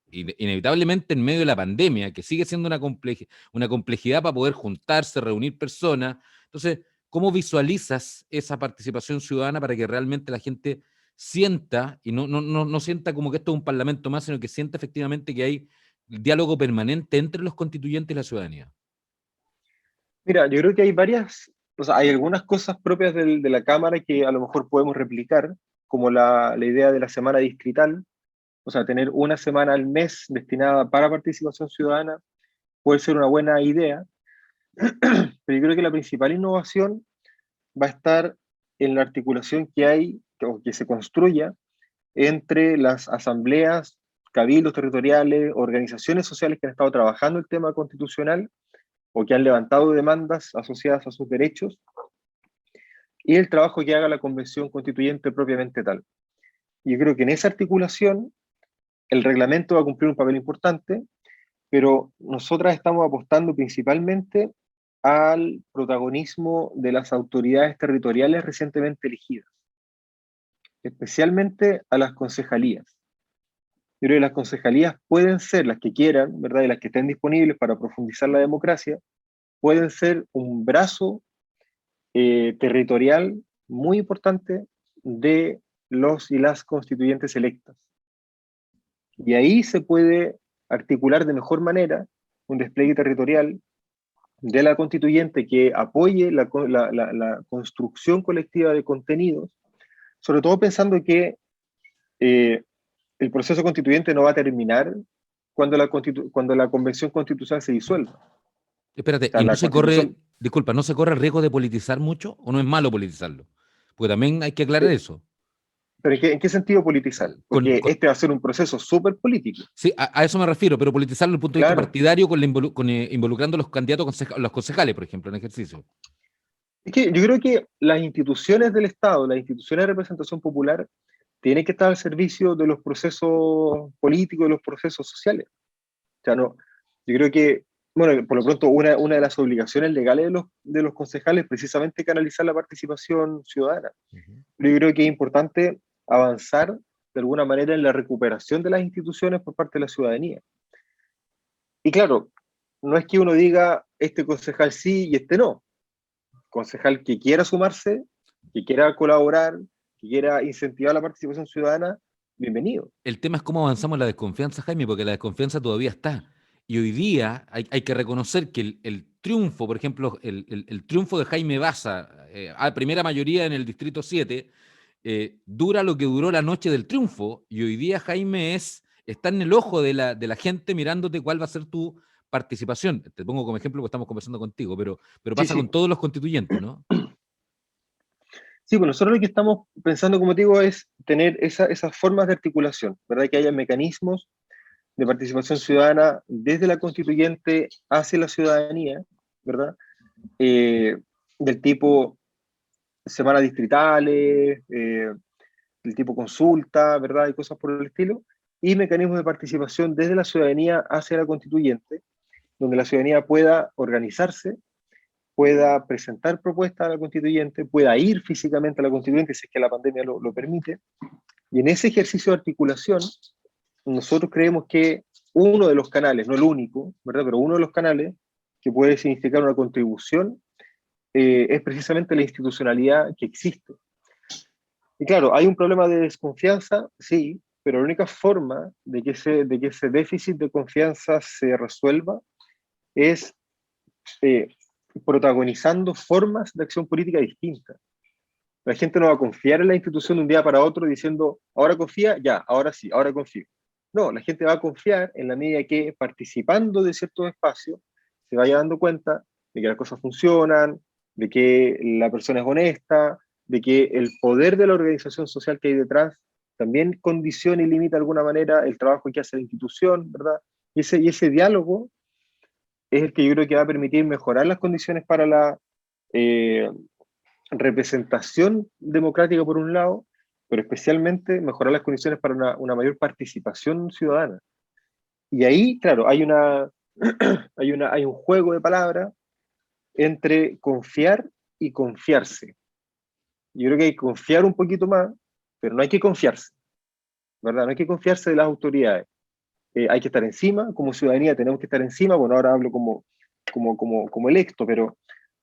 S2: inevitablemente en medio de la pandemia, que sigue siendo una complejidad para poder juntarse, reunir personas. Entonces, ¿cómo visualizas esa participación ciudadana para que realmente la gente sienta, y no sienta como que esto es un parlamento más, sino que sienta efectivamente que hay diálogo permanente entre los constituyentes y la ciudadanía?
S3: Mira, yo creo que hay hay algunas cosas propias de la Cámara que a lo mejor podemos replicar, como la idea de la semana distrital, o sea, tener una semana al mes destinada para participación ciudadana puede ser una buena idea, pero yo creo que la principal innovación va a estar en la articulación que hay, o que se construya, entre las asambleas, cabildos territoriales, organizaciones sociales que han estado trabajando el tema constitucional o que han levantado demandas asociadas a sus derechos, y el trabajo que haga la Convención Constituyente propiamente tal. Yo creo que en esa articulación el reglamento va a cumplir un papel importante, pero nosotras estamos apostando principalmente al protagonismo de las autoridades territoriales recientemente elegidas, especialmente a las concejalías. Yo creo que las concejalías pueden ser las que quieran, ¿verdad? Y las que estén disponibles para profundizar la democracia, pueden ser un brazo territorial muy importante de los y las constituyentes electas. Y ahí se puede articular de mejor manera un despliegue territorial de la constituyente que apoye la construcción colectiva de contenidos, sobre todo pensando que el proceso constituyente no va a terminar cuando la convención constitucional se disuelva.
S2: Espérate,
S3: O sea,
S2: ¿y no
S3: la
S2: se corre,
S3: constitución,
S2: disculpa, no se corre el riesgo de politizar mucho o no es malo politizarlo? Porque también hay que aclarar eso.
S3: pero ¿en qué sentido politizar?
S2: Con,
S3: Porque
S2: con-
S3: este va a ser un proceso súper político.
S2: sí, a eso me refiero, pero politizarlo desde el punto de vista
S3: Claro.
S2: partidario involucrando a los candidatos, los concejales, por ejemplo, en ejercicio.
S3: Es que yo creo que las instituciones del Estado, las instituciones de representación popular, tienen que estar al servicio de los procesos políticos, de los procesos sociales. O sea, no, yo creo que, bueno, por lo pronto, una de las obligaciones legales de los concejales es precisamente canalizar la participación ciudadana.
S2: Uh-huh.
S3: Pero yo creo que es importante avanzar de alguna manera en la recuperación de las instituciones por parte de la ciudadanía. Y claro, no es que uno diga este concejal sí y este no. Concejal que quiera sumarse, que quiera colaborar, que quiera incentivar la participación ciudadana, bienvenido.
S2: El tema es cómo avanzamos en la desconfianza, Jaime, porque la desconfianza todavía está. Y hoy día hay que reconocer que el triunfo, por ejemplo, el triunfo de Jaime Baza, a primera mayoría en el Distrito 7, dura lo que duró la noche del triunfo. Y hoy día Jaime está en el ojo de la gente mirándote cuál va a ser tu participación. Te pongo como ejemplo porque estamos conversando contigo, pero
S3: Sí,
S2: pasa
S3: sí.
S2: con todos los constituyentes, ¿no?
S3: Sí, pues nosotros lo que estamos pensando, como te digo, es tener esas formas de articulación, ¿verdad? Que haya mecanismos de participación ciudadana desde la constituyente hacia la ciudadanía, ¿verdad? Del tipo semanas distritales, del tipo consulta, ¿verdad? Y cosas por el estilo, y mecanismos de participación desde la ciudadanía hacia la constituyente, donde la ciudadanía pueda organizarse, pueda presentar propuestas a la constituyente, pueda ir físicamente a la constituyente si es que la pandemia lo permite, y en ese ejercicio de articulación, nosotros creemos que uno de los canales, no el único, ¿verdad? Pero uno de los canales que puede significar una contribución es precisamente la institucionalidad que existe. Y claro, hay un problema de desconfianza, sí, pero la única forma de que ese déficit de confianza se resuelva es eh, protagonizando formas de acción política distintas. La gente no va a confiar en la institución de un día para otro diciendo, ahora confía, ya, ahora sí, ahora confío. No, la gente va a confiar en la medida que participando de ciertos espacios se vaya dando cuenta de que las cosas funcionan, de que la persona es honesta, de que el poder de la organización social que hay detrás también condiciona y limita de alguna manera el trabajo que hace la institución, ¿verdad? Y ese diálogo es el que yo creo que va a permitir mejorar las condiciones para la eh, representación democrática por un lado, pero especialmente mejorar las condiciones para una mayor participación ciudadana. Y ahí, claro, hay un juego de palabras entre confiar y confiarse. Yo creo que hay que confiar un poquito más, pero no hay que confiarse, ¿verdad? No hay que confiarse de las autoridades. Hay que estar encima, como ciudadanía tenemos que estar encima, bueno, ahora hablo como electo, pero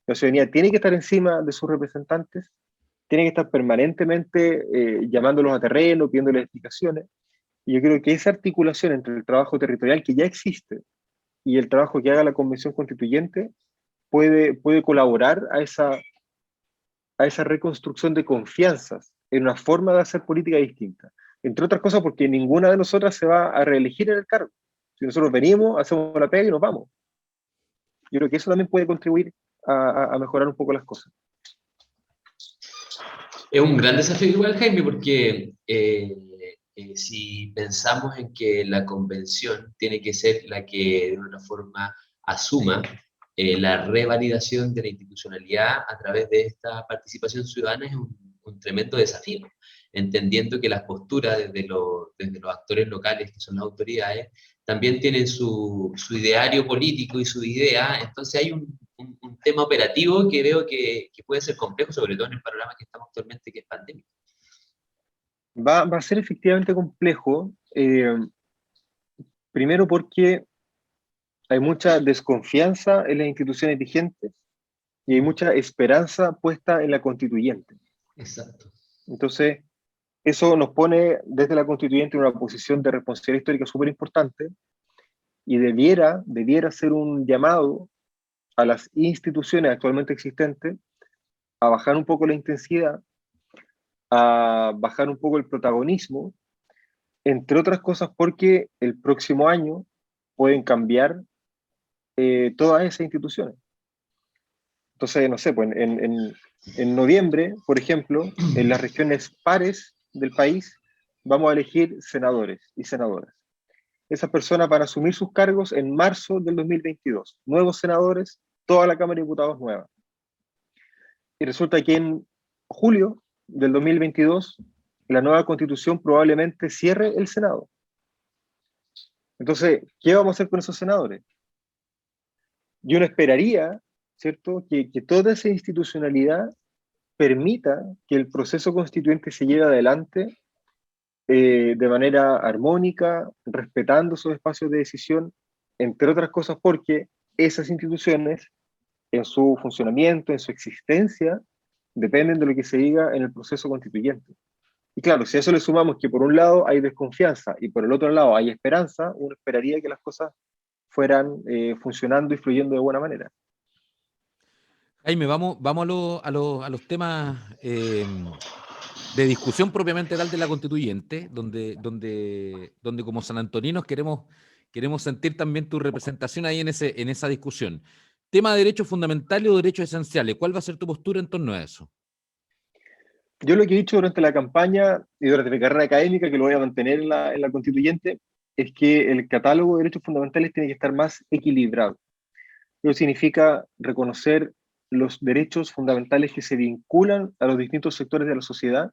S3: la ciudadanía tiene que estar encima de sus representantes, tiene que estar permanentemente llamándolos a terreno, pidiéndoles explicaciones, y yo creo que esa articulación entre el trabajo territorial que ya existe y el trabajo que haga la Convención Constituyente puede colaborar a esa reconstrucción de confianzas en una forma de hacer política distinta. Entre otras cosas porque ninguna de nosotras se va a reelegir en el cargo. Si nosotros venimos, hacemos la pega y nos vamos. Yo creo que eso también puede contribuir a mejorar un poco las cosas.
S1: Es un gran desafío igual, Jaime, porque si pensamos en que la convención tiene que ser la que de una forma asuma la revalidación de la institucionalidad a través de esta participación ciudadana, es un tremendo desafío, entendiendo que las posturas desde los actores locales, que son las autoridades, también tienen su ideario político y su idea, entonces hay un tema operativo que veo que puede ser complejo, sobre todo en el panorama que estamos actualmente, que es pandemia.
S3: Va a ser efectivamente complejo, primero porque hay mucha desconfianza en las instituciones vigentes y hay mucha esperanza puesta en la constituyente.
S1: Exacto.
S3: Entonces, eso nos pone desde la constituyente en una posición de responsabilidad histórica súper importante y debiera ser un llamado a las instituciones actualmente existentes a bajar un poco la intensidad, a bajar un poco el protagonismo, entre otras cosas porque el próximo año pueden cambiar todas esas instituciones. Entonces, no sé, pues en noviembre, por ejemplo, en las regiones pares del país, vamos a elegir senadores y senadoras. Esas personas van a asumir sus cargos en marzo del 2022. Nuevos senadores, toda la Cámara de Diputados nueva. Y resulta que en julio del 2022, la nueva constitución probablemente cierre el Senado. Entonces, ¿qué vamos a hacer con esos senadores? Yo no esperaría, ¿cierto?, que toda esa institucionalidad permita que el proceso constituyente se lleve adelante de manera armónica, respetando sus espacios de decisión, entre otras cosas porque esas instituciones, en su funcionamiento, en su existencia, dependen de lo que se diga en el proceso constituyente. Y claro, si a eso le sumamos que por un lado hay desconfianza y por el otro lado hay esperanza, uno esperaría que las cosas fueran funcionando y fluyendo de buena manera.
S2: Jaime, vamos a los temas de discusión propiamente tal de la constituyente, donde como sanantoninos queremos sentir también tu representación ahí en esa discusión. Tema de derechos fundamentales o derechos esenciales, ¿cuál va a ser tu postura en torno a eso?
S3: Yo lo que he dicho durante la campaña y durante mi carrera académica, que lo voy a mantener en la constituyente, es que el catálogo de derechos fundamentales tiene que estar más equilibrado. Eso significa reconocer los derechos fundamentales que se vinculan a los distintos sectores de la sociedad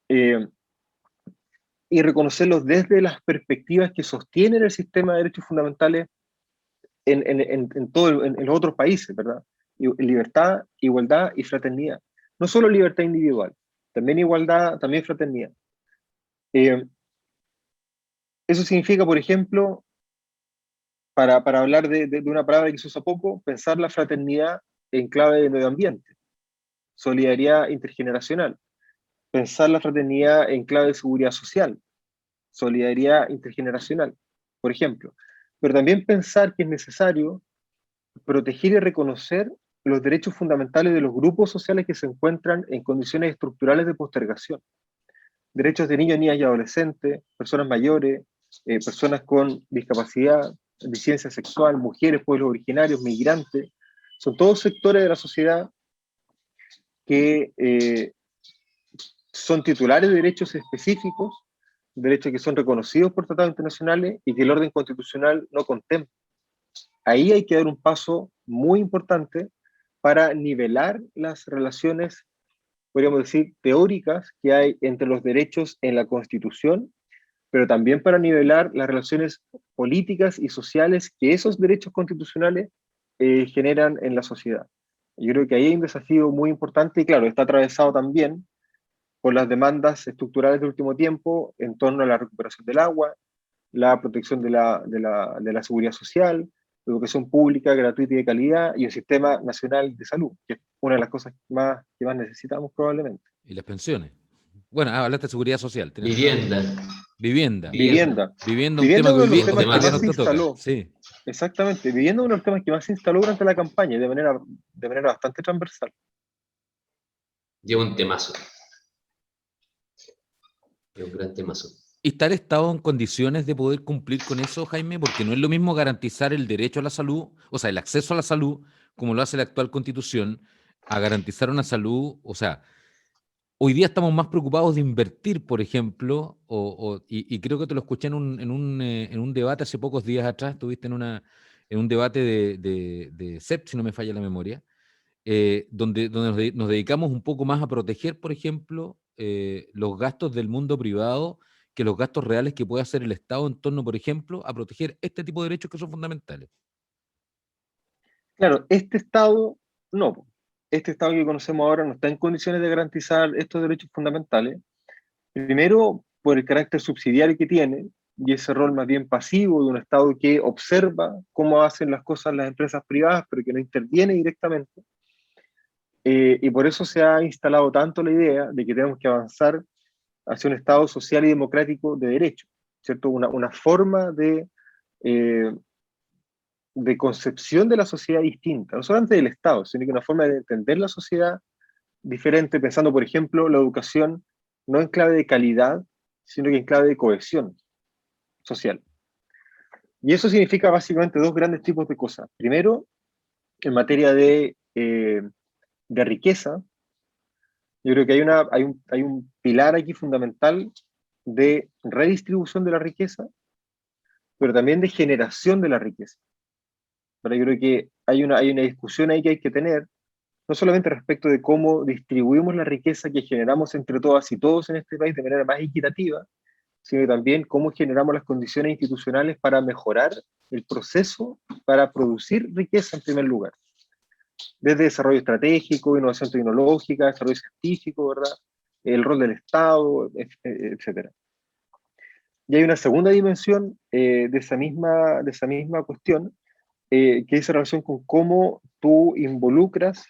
S3: y reconocerlos desde las perspectivas que sostienen el sistema de derechos fundamentales en los otros países, ¿verdad? Libertad, igualdad y fraternidad. No solo libertad individual, también igualdad, también fraternidad. Eso significa, por ejemplo, para hablar de una palabra que se usa poco, pensar la fraternidad en clave de medio ambiente, solidaridad intergeneracional, pensar la fraternidad en clave de seguridad social, solidaridad intergeneracional, por ejemplo. Pero también pensar que es necesario proteger y reconocer los derechos fundamentales de los grupos sociales que se encuentran en condiciones estructurales de postergación. Derechos de niños, niñas y adolescentes, personas mayores, personas con discapacidad, disidencia sexual, mujeres, pueblos originarios, migrantes, son todos sectores de la sociedad que son titulares de derechos específicos, derechos que son reconocidos por tratados internacionales y que el orden constitucional no contempla. Ahí hay que dar un paso muy importante para nivelar las relaciones, podríamos decir, teóricas que hay entre los derechos en la Constitución, pero también para nivelar las relaciones políticas y sociales que esos derechos constitucionales generan en la sociedad. Yo creo que ahí hay un desafío muy importante y claro, está atravesado también por las demandas estructurales del último tiempo en torno a la recuperación del agua, la protección de la seguridad social, la educación pública, gratuita y de calidad, y el sistema nacional de salud, que es una de las cosas que más necesitamos probablemente.
S2: Y las pensiones. Bueno, hablaste de seguridad social.
S1: Vivienda.
S2: Vivienda.
S3: Vivienda.
S2: Vivienda, un
S3: Vivienda
S2: tema
S3: es uno de los
S2: que
S3: temas
S2: hoy
S3: que
S2: día
S3: más
S2: no
S3: se
S2: te toca.
S3: instaló.
S2: Sí.
S3: Exactamente. Vivienda es uno de los temas que más se instaló durante la campaña, de manera bastante transversal.
S1: Lleva un temazo. Es un gran temazo.
S2: ¿Y está el Estado en condiciones de poder cumplir con eso, Jaime? Porque no es lo mismo garantizar el derecho a la salud, o sea, el acceso a la salud, como lo hace la actual Constitución, a garantizar una salud, o sea, hoy día estamos más preocupados de invertir, por ejemplo, y creo que te lo escuché en un debate hace pocos días atrás, estuviste en un debate de CEP, si no me falla la memoria, donde nos dedicamos un poco más a proteger, por ejemplo, los gastos del mundo privado que los gastos reales que puede hacer el Estado en torno, por ejemplo, a proteger este tipo de derechos que son fundamentales.
S3: Claro, este Estado no. Este Estado que conocemos ahora no está en condiciones de garantizar estos derechos fundamentales. Primero, por el carácter subsidiario que tiene, y ese rol más bien pasivo de un Estado que observa cómo hacen las cosas las empresas privadas, pero que no interviene directamente. Y por eso se ha instalado tanto la idea de que tenemos que avanzar hacia un Estado social y democrático de derecho, ¿cierto? Una forma de concepción de la sociedad distinta, no solamente del Estado, sino que una forma de entender la sociedad diferente, pensando, por ejemplo, la educación no en clave de calidad, sino que en clave de cohesión social. Y eso significa básicamente dos grandes tipos de cosas. Primero, en materia de riqueza, yo creo que hay un pilar aquí fundamental de redistribución de la riqueza, pero también de generación de la riqueza. Pero yo creo que hay una discusión ahí que hay que tener, no solamente respecto de cómo distribuimos la riqueza que generamos entre todas y todos en este país de manera más equitativa, sino también cómo generamos las condiciones institucionales para mejorar el proceso para producir riqueza en primer lugar. Desde desarrollo estratégico, innovación tecnológica, desarrollo científico, ¿verdad? El rol del Estado, etc. Y hay una segunda dimensión de esa misma cuestión, que es en relación con cómo tú involucras,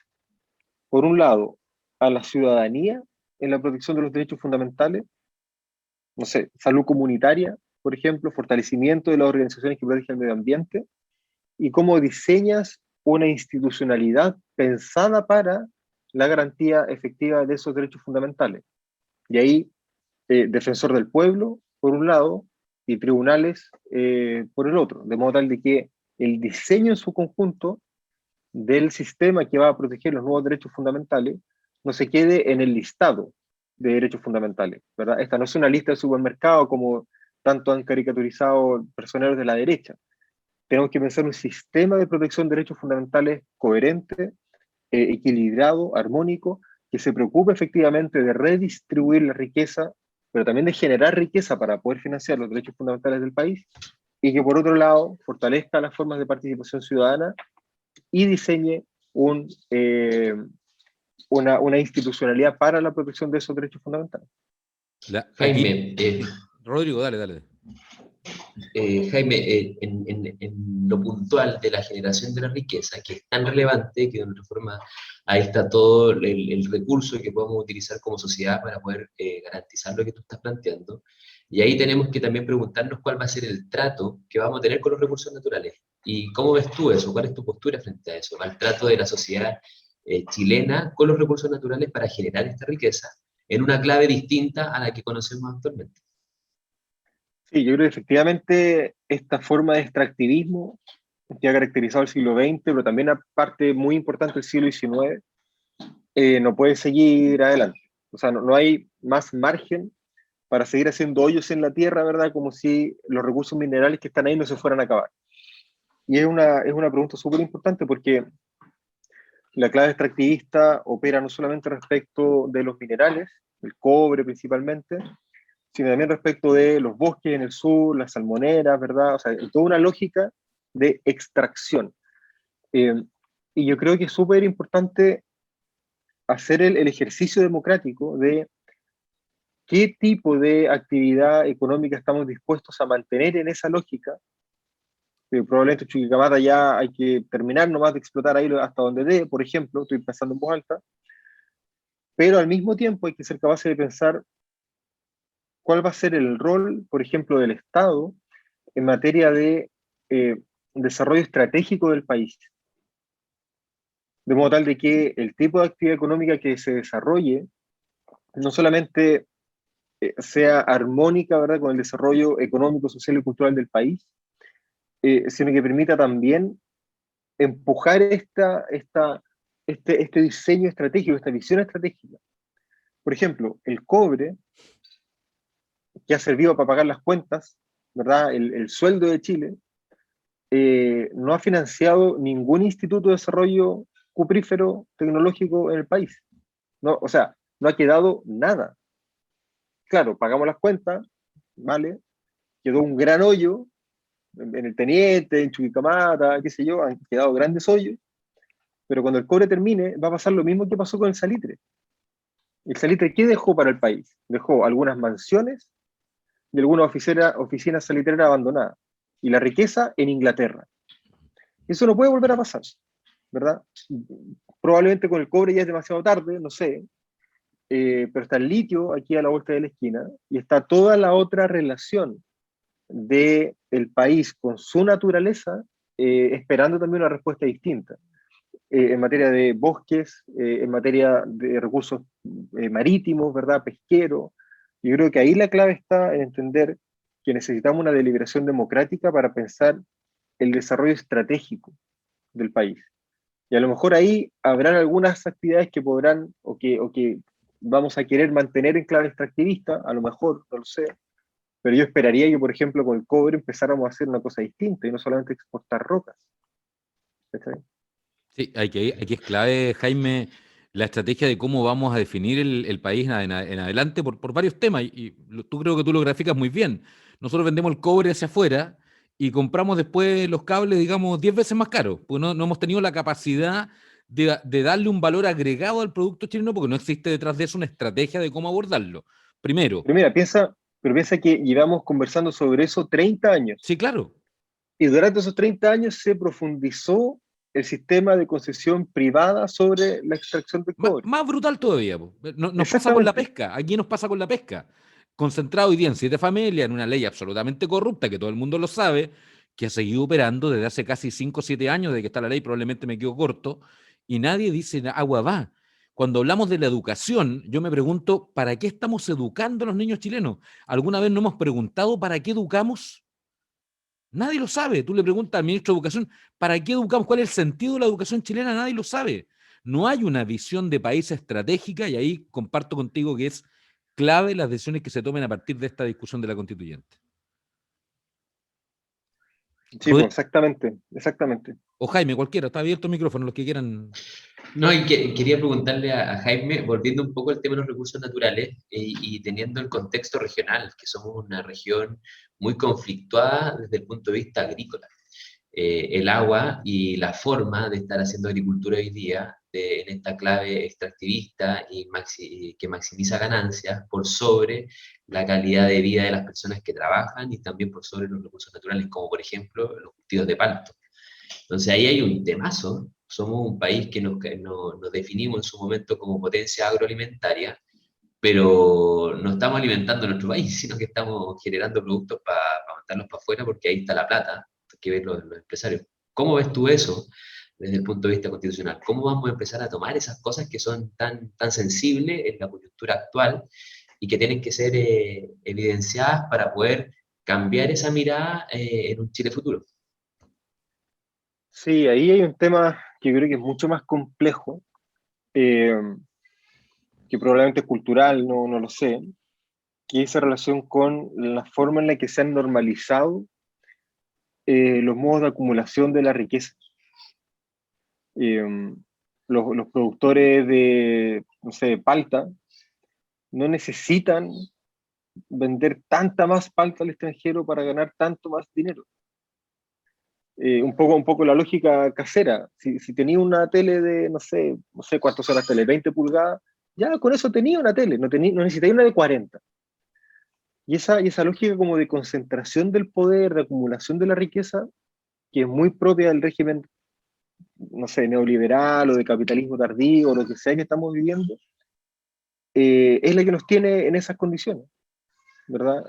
S3: por un lado, a la ciudadanía en la protección de los derechos fundamentales, no sé, salud comunitaria, por ejemplo, fortalecimiento de las organizaciones que protegen el medio ambiente, y cómo diseñas una institucionalidad pensada para la garantía efectiva de esos derechos fundamentales. Y ahí, defensor del pueblo, por un lado, y tribunales por el otro, de modo tal de que el diseño en su conjunto del sistema que va a proteger los nuevos derechos fundamentales no se quede en el listado de derechos fundamentales, ¿verdad? Esta no es una lista de supermercado como tanto han caricaturizado personeros de la derecha. Tenemos que pensar un sistema de protección de derechos fundamentales coherente, equilibrado, armónico, que se preocupe efectivamente de redistribuir la riqueza, pero también de generar riqueza para poder financiar los derechos fundamentales del país, y que por otro lado fortalezca las formas de participación ciudadana y diseñe una institucionalidad para la protección de esos derechos fundamentales.
S1: Jaime,
S2: Rodrigo, dale.
S1: Jaime, en lo puntual de la generación de la riqueza, que es tan relevante que de otra forma ahí está todo el recurso que podemos utilizar como sociedad para poder garantizar lo que tú estás planteando. Y ahí tenemos que también preguntarnos cuál va a ser el trato que vamos a tener con los recursos naturales. ¿Y cómo ves tú eso? ¿Cuál es tu postura frente a eso? Maltrato de la sociedad chilena con los recursos naturales para generar esta riqueza en una clave distinta a la que conocemos actualmente.
S3: Sí, yo creo que efectivamente esta forma de extractivismo que ha caracterizado el siglo XX, pero también aparte muy importante del siglo XIX, no puede seguir adelante. O sea, no hay más margen para seguir haciendo hoyos en la tierra, ¿verdad? Como si los recursos minerales que están ahí no se fueran a acabar. Y es una pregunta súper importante porque la clave extractivista opera no solamente respecto de los minerales, el cobre principalmente, sino también respecto de los bosques en el sur, las salmoneras, ¿verdad? O sea, hay toda una lógica de extracción. Eh, y yo creo que es súper importante hacer el ejercicio democrático de qué tipo de actividad económica estamos dispuestos a mantener en esa lógica. Probablemente Chuquicamata ya hay que terminar nomás de explotar ahí hasta donde dé, por ejemplo, estoy pensando en voz alta, pero al mismo tiempo hay que ser capaces de pensar cuál va a ser el rol, por ejemplo, del Estado en materia de eh, desarrollo estratégico del país, de modo tal de que el tipo de actividad económica que se desarrolle no solamente sea armónica, ¿verdad?, con el desarrollo económico, social y cultural del país, sino que permita también empujar este diseño estratégico, esta visión estratégica. Por ejemplo, el cobre, que ha servido para pagar las cuentas, ¿verdad?, el sueldo de Chile, no ha financiado ningún instituto de desarrollo cuprífero tecnológico en el país. No, o sea, no ha quedado nada. Claro, pagamos las cuentas, ¿vale? Quedó un gran hoyo en el Teniente, en Chuquicamata, qué sé yo, han quedado grandes hoyos, pero cuando el cobre termine va a pasar lo mismo que pasó con el salitre. ¿El salitre qué dejó para el país? Dejó algunas mansiones y algunas oficinas salitreras abandonadas. Y la riqueza en Inglaterra. Eso no puede volver a pasar, ¿verdad? Probablemente con el cobre ya es demasiado tarde, no sé, pero está el litio aquí a la vuelta de la esquina y está toda la otra relación del país con su naturaleza, esperando también una respuesta distinta. En materia de bosques, en materia de recursos marítimos, ¿verdad? Pesquero. Yo creo que ahí la clave está en entender que necesitamos una deliberación democrática para pensar el desarrollo estratégico del país. Y a lo mejor ahí habrán algunas actividades que podrán o que vamos a querer mantener en clave extractivista, a lo mejor, no lo sé, pero yo esperaría que, por ejemplo, con el cobre empezáramos a hacer una cosa distinta y no solamente exportar rocas. ¿Está bien?
S2: Sí, aquí es clave, Jaime, la estrategia de cómo vamos a definir el país en adelante por varios temas. Tú creo que tú lo graficas muy bien. Nosotros vendemos el cobre hacia afuera y compramos después los cables, digamos, 10 veces más caros, porque no hemos tenido la capacidad de darle un valor agregado al producto chileno porque no existe detrás de eso una estrategia de cómo abordarlo. Primero,
S3: Pero mira, piensa que llevamos conversando sobre eso 30 años.
S2: sí, claro,
S3: Y durante esos 30 años se profundizó el sistema de concesión privada sobre la extracción del cobre.
S2: Más brutal todavía. Po. Nos pasa con la
S3: Exactamente.
S2: pesca. Aquí nos pasa con la pesca. Concentrado hoy día en 7 familias, en una ley absolutamente corrupta, que todo el mundo lo sabe, que ha seguido operando desde hace casi 5 o 7 años, de que está la ley, probablemente me quedo corto, y nadie dice agua va. Cuando hablamos de la educación, yo me pregunto, ¿para qué estamos educando a los niños chilenos? ¿Alguna vez no hemos preguntado para qué educamos? Nadie lo sabe. Tú le preguntas al ministro de Educación, ¿para qué educamos? ¿Cuál es el sentido de la educación chilena? Nadie lo sabe. No hay una visión de país estratégica y ahí comparto contigo que es clave las decisiones que se tomen a partir de esta discusión de la constituyente.
S3: Sí, pues exactamente, exactamente.
S2: O Jaime, cualquiera, está abierto el micrófono, los que quieran.
S1: No, y quería preguntarle a Jaime, volviendo un poco al tema de los recursos naturales y teniendo el contexto regional, que somos una región muy conflictuada desde el punto de vista agrícola. El agua y la forma de estar haciendo agricultura hoy día en esta clave extractivista y que maximiza ganancias por sobre la calidad de vida de las personas que trabajan y también por sobre los recursos naturales, como por ejemplo los cultivos de palto. Entonces ahí hay un temazo. Somos un país que nos definimos en su momento como potencia agroalimentaria, pero no estamos alimentando nuestro país, sino que estamos generando productos para mandarlos para afuera porque ahí está la plata, hay que ver los empresarios. ¿Cómo ves tú eso desde el punto de vista constitucional? ¿Cómo vamos a empezar a tomar esas cosas que son tan sensibles en la coyuntura actual y que tienen que ser evidenciadas para poder cambiar esa mirada en un Chile futuro?
S3: Sí, ahí hay un tema que yo creo que es mucho más complejo, eh, que probablemente es cultural, no lo sé, que es esa relación con la forma en la que se han normalizado los modos de acumulación de la riqueza. Eh, los productores de, no sé, palta no necesitan vender tanta más palta al extranjero para ganar tanto más dinero. Un poco la lógica casera. Si tenía una tele de, no sé cuántas son las tele, 20 pulgadas, ya con eso tenía una tele, no necesitaba una de 40. Y esa lógica como de concentración del poder, de acumulación de la riqueza, que es muy propia del régimen, no sé, neoliberal o de capitalismo tardío o lo que sea que estamos viviendo, es la que nos tiene en esas condiciones, ¿verdad?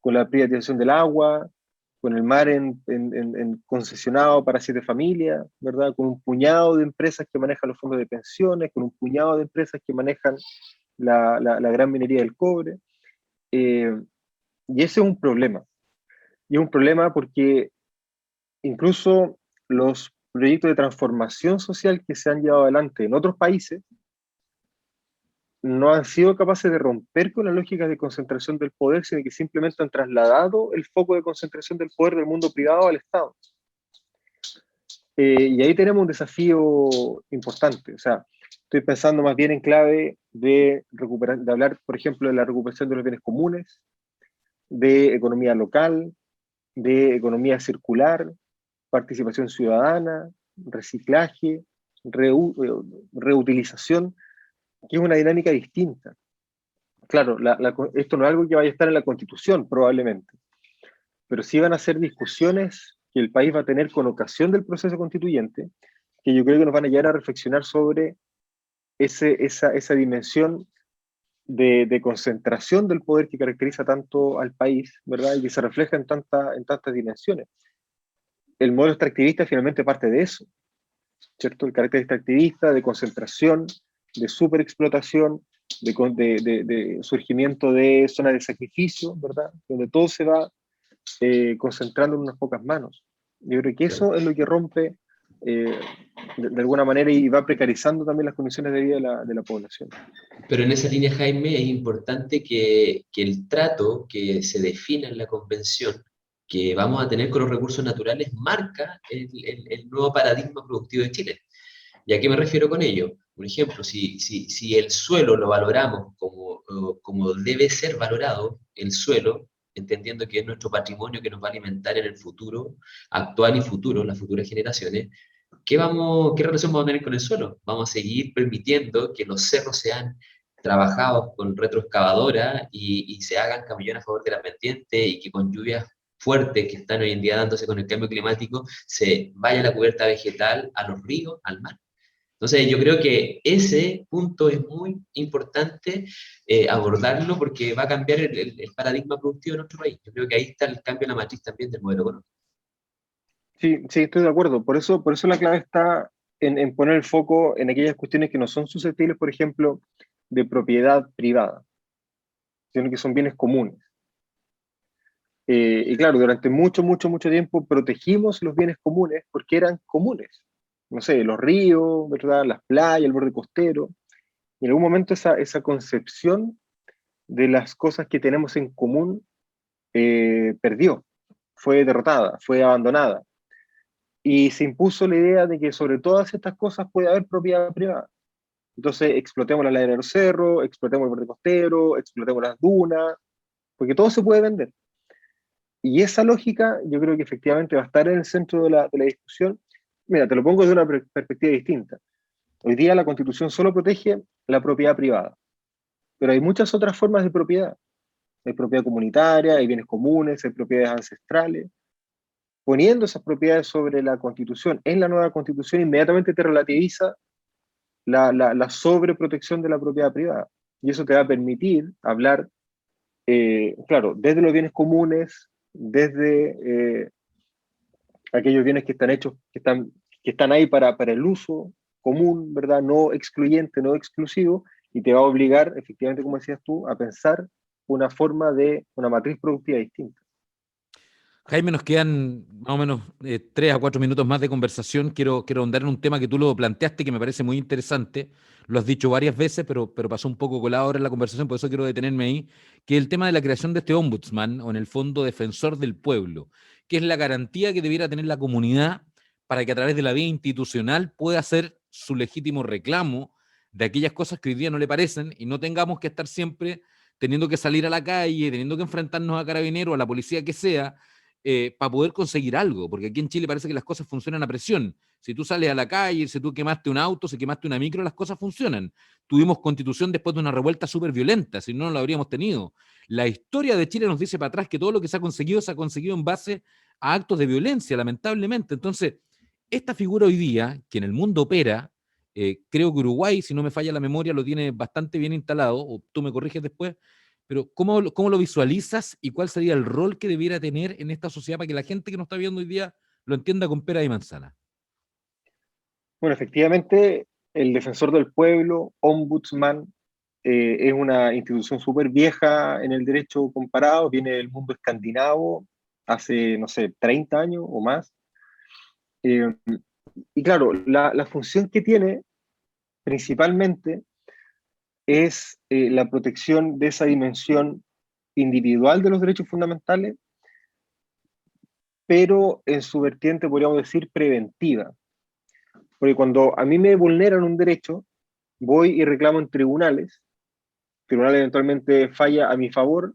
S3: Con la privatización del agua, con el mar en concesionado para 7 familias, ¿verdad? Con un puñado de empresas que manejan los fondos de pensiones, con un puñado de empresas que manejan la gran minería del cobre. Eh, y ese es un problema. Y es un problema porque incluso los proyectos de transformación social que se han llevado adelante en otros países no han sido capaces de romper con las lógicas de concentración del poder, sino que simplemente han trasladado el foco de concentración del poder del mundo privado al Estado. Y ahí tenemos un desafío importante. O sea, estoy pensando más bien en clave de hablar, por ejemplo, de la recuperación de los bienes comunes, de economía local, de economía circular, participación ciudadana, reciclaje, reutilización, que es una dinámica distinta. Claro, esto no es algo que vaya a estar en la Constitución, probablemente, pero sí van a ser discusiones que el país va a tener con ocasión del proceso constituyente, que yo creo que nos van a llevar a reflexionar sobre esa dimensión de concentración del poder que caracteriza tanto al país, ¿verdad? Y que se refleja en tantas dimensiones. El modelo extractivista finalmente parte de eso, ¿cierto? El carácter extractivista, de concentración, de superexplotación, de surgimiento de zonas de sacrificio, ¿verdad? Donde todo se va concentrando en unas pocas manos. Yo creo que eso es lo que rompe de alguna manera y va precarizando también las condiciones de vida de la población.
S1: Pero en esa línea, Jaime, es importante que el trato que se defina en la convención que vamos a tener con los recursos naturales marca el nuevo paradigma productivo de Chile. ¿Y a qué me refiero con ello? Por ejemplo, si el suelo lo valoramos como debe ser valorado, el suelo, entendiendo que es nuestro patrimonio que nos va a alimentar en el futuro, actual y futuro, las futuras generaciones, ¿qué relación vamos a tener con el suelo? Vamos a seguir permitiendo que los cerros sean trabajados con retroexcavadora y se hagan camellones a favor de la pendiente y que con lluvias fuertes que están hoy en día dándose con el cambio climático se vaya la cubierta vegetal a los ríos, al mar. Entonces, yo creo que ese punto es muy importante abordarlo porque va a cambiar el paradigma productivo de nuestro país. Yo creo que ahí está el cambio en la matriz también del modelo económico.
S3: Sí, sí, estoy de acuerdo. Por eso la clave está en poner el foco en aquellas cuestiones que no son susceptibles, por ejemplo, de propiedad privada, sino que son bienes comunes. Y claro, durante mucho tiempo protegimos los bienes comunes porque eran comunes. No sé, los ríos, ¿verdad? Las playas, el borde costero. Y en algún momento esa concepción de las cosas que tenemos en común perdió, fue derrotada, fue abandonada. Y se impuso la idea de que sobre todas estas cosas puede haber propiedad privada. Entonces explotemos la ladera de los cerros, explotemos el borde costero, explotemos las dunas, porque todo se puede vender. Y esa lógica yo creo que efectivamente va a estar en el centro de la discusión. Mira, te lo pongo desde una perspectiva distinta. Hoy día la Constitución solo protege la propiedad privada, pero hay muchas otras formas de propiedad. Hay propiedad comunitaria, hay bienes comunes, hay propiedades ancestrales. Poniendo esas propiedades sobre la Constitución, en la nueva Constitución, inmediatamente te relativiza la sobreprotección de la propiedad privada. Y eso te va a permitir hablar, claro, desde los bienes comunes, desde aquellos bienes que están hechos, que están ahí para el uso común, ¿verdad? No excluyente, no exclusivo, y te va a obligar, efectivamente, como decías tú, a pensar una forma de una matriz productiva distinta.
S2: Jaime, nos quedan más o menos 3 a 4 minutos más de conversación. Quiero ahondar en un tema que tú lo planteaste que me parece muy interesante. Lo has dicho varias veces, pero pasó un poco colado ahora en la conversación, por eso quiero detenerme ahí, que es el tema de la creación de este ombudsman, o en el fondo defensor del pueblo, que es la garantía que debiera tener la comunidad para que a través de la vía institucional pueda hacer su legítimo reclamo de aquellas cosas que hoy día no le parecen y no tengamos que estar siempre teniendo que salir a la calle, teniendo que enfrentarnos a carabineros, a la policía que sea, para poder conseguir algo, porque aquí en Chile parece que las cosas funcionan a presión. Si tú sales a la calle, si tú quemaste un auto, si quemaste una micro, las cosas funcionan. Tuvimos constitución después de una revuelta súper violenta, si no, no la habríamos tenido. La historia de Chile nos dice para atrás que todo lo que se ha conseguido en base a actos de violencia, lamentablemente. Entonces, esta figura hoy día, que en el mundo opera, creo que Uruguay, si no me falla la memoria, lo tiene bastante bien instalado, o tú me corriges después, pero ¿cómo lo visualizas y cuál sería el rol que debiera tener en esta sociedad para que la gente que nos está viendo hoy día lo entienda con pera y manzana?
S3: Bueno, efectivamente, el defensor del pueblo, ombudsman, es una institución súper vieja en el derecho comparado, viene del mundo escandinavo, hace, no sé, 30 años o más. Eh, y claro, la función que tiene principalmente es la protección de esa dimensión individual de los derechos fundamentales, pero en su vertiente, podríamos decir, preventiva. Porque cuando a mí me vulneran un derecho, voy y reclamo en tribunales, el tribunal eventualmente falla a mi favor,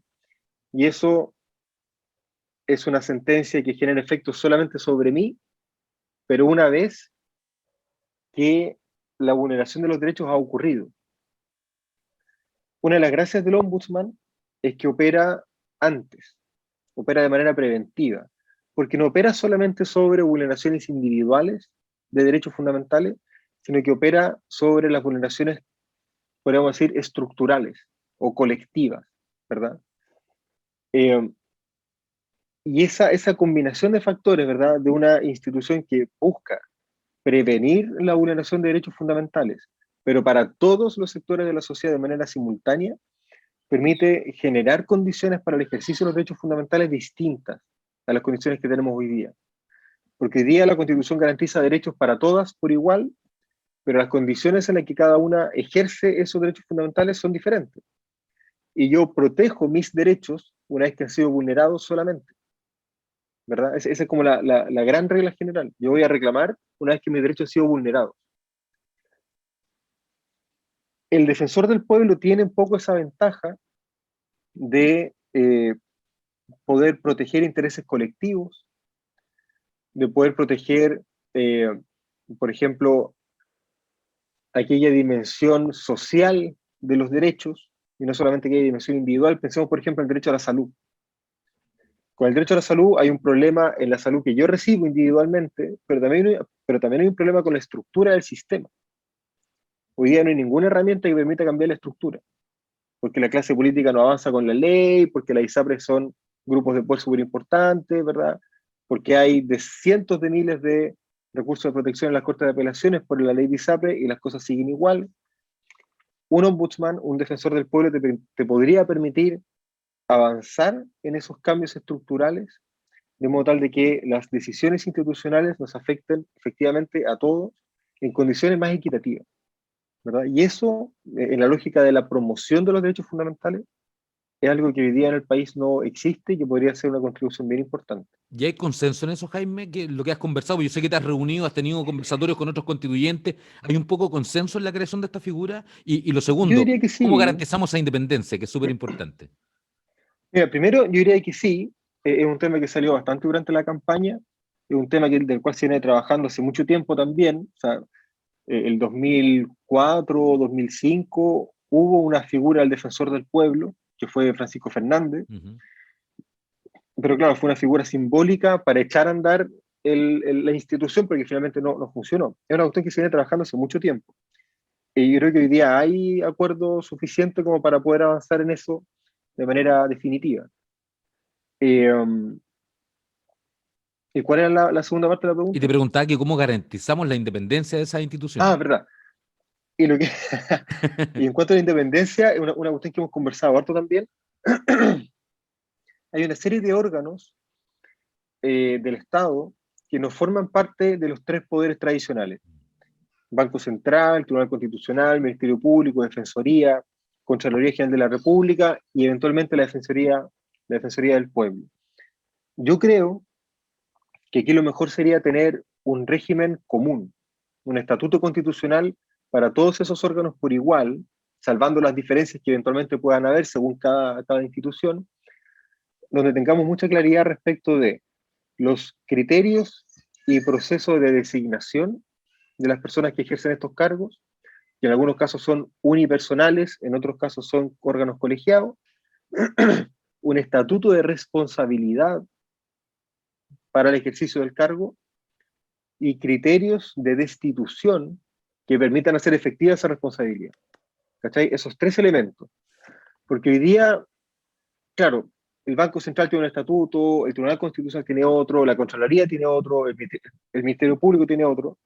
S3: y eso es una sentencia que genera efectos solamente sobre mí, pero una vez que la vulneración de los derechos ha ocurrido. Una de las gracias del ombudsman es que opera antes, opera de manera preventiva, porque no opera solamente sobre vulneraciones individuales de derechos fundamentales, sino que opera sobre las vulneraciones, podríamos decir, estructurales o colectivas, ¿verdad? Eh, y esa combinación de factores, ¿verdad?, de una institución que busca prevenir la vulneración de derechos fundamentales, pero para todos los sectores de la sociedad de manera simultánea, permite generar condiciones para el ejercicio de los derechos fundamentales distintas a las condiciones que tenemos hoy día. Porque hoy día la Constitución garantiza derechos para todas por igual, pero las condiciones en las que cada una ejerce esos derechos fundamentales son diferentes. Y yo protejo mis derechos una vez que han sido vulnerados solamente, ¿verdad? Esa es como la gran regla general. Yo voy a reclamar una vez que mis derechos han sido vulnerados. El defensor del pueblo tiene un poco esa ventaja de poder proteger intereses colectivos, de poder proteger, eh, por ejemplo, aquella dimensión social de los derechos, y no solamente aquella dimensión individual. Pensemos, por ejemplo, en el derecho a la salud. Con el derecho a la salud hay un problema en la salud que yo recibo individualmente, pero también hay un problema con la estructura del sistema. Hoy día no hay ninguna herramienta que permita cambiar la estructura, porque la clase política no avanza con la ley, porque las ISAPRES son grupos de poder súper importantes, ¿verdad? Porque hay de cientos de miles de recursos de protección en las Cortes de Apelaciones por la ley de ISAPRE y las cosas siguen igual. Un ombudsman, un defensor del pueblo, te podría permitir avanzar en esos cambios estructurales, de modo tal de que las decisiones institucionales nos afecten efectivamente a todos en condiciones más equitativas, ¿verdad? Y eso, en la lógica de la promoción de los derechos fundamentales, es algo que hoy día en el país no existe y que podría ser una contribución bien importante.
S2: ¿Y hay consenso en eso, Jaime? Que lo que has conversado, yo sé que te has reunido, has tenido conversatorios con otros constituyentes, ¿hay un poco consenso en la creación de esta figura? Y lo
S3: Yo
S2: segundo,
S3: diría que
S2: ¿cómo
S3: sí.
S2: garantizamos esa independencia, que es súper importante?
S3: Mira, primero yo diría que sí, es un tema que salió bastante durante la campaña, es un tema del cual se viene trabajando hace mucho tiempo también, o sea, el 2004, 2005, hubo una figura del defensor del pueblo, que fue Francisco Fernández,
S2: Ujú.
S3: pero claro, fue una figura simbólica para echar a andar la institución, porque finalmente no funcionó. Es una cuestión que se viene trabajando hace mucho tiempo. Y yo creo que hoy día hay acuerdo suficiente como para poder avanzar en eso de manera definitiva. Eh, ¿Y cuál era la segunda parte de la
S2: Y
S3: pregunta?
S2: te preguntaba que cómo garantizamos la independencia de esas instituciones.
S3: Ah, verdad. Y, lo que, y en cuanto a la independencia, una cuestión que hemos conversado harto también, hay una serie de órganos del Estado que no forman parte de los tres poderes tradicionales. Banco Central, Tribunal Constitucional, Ministerio Público, Defensoría, Contraloría General de la República y eventualmente la Defensoría del Pueblo. Yo creo que aquí lo mejor sería tener un régimen común, un estatuto constitucional para todos esos órganos por igual, salvando las diferencias que eventualmente puedan haber según cada institución, donde tengamos mucha claridad respecto de los criterios y procesos de designación de las personas que ejercen estos cargos, que en algunos casos son unipersonales, en otros casos son órganos colegiados, un estatuto de responsabilidad para el ejercicio del cargo y criterios de destitución que permitan hacer efectiva esa responsabilidad. ¿Cachai? Esos tres elementos. Porque hoy día, claro, el Banco Central tiene un estatuto, el Tribunal Constitucional tiene otro, la Contraloría tiene otro, el Ministerio Público tiene otro,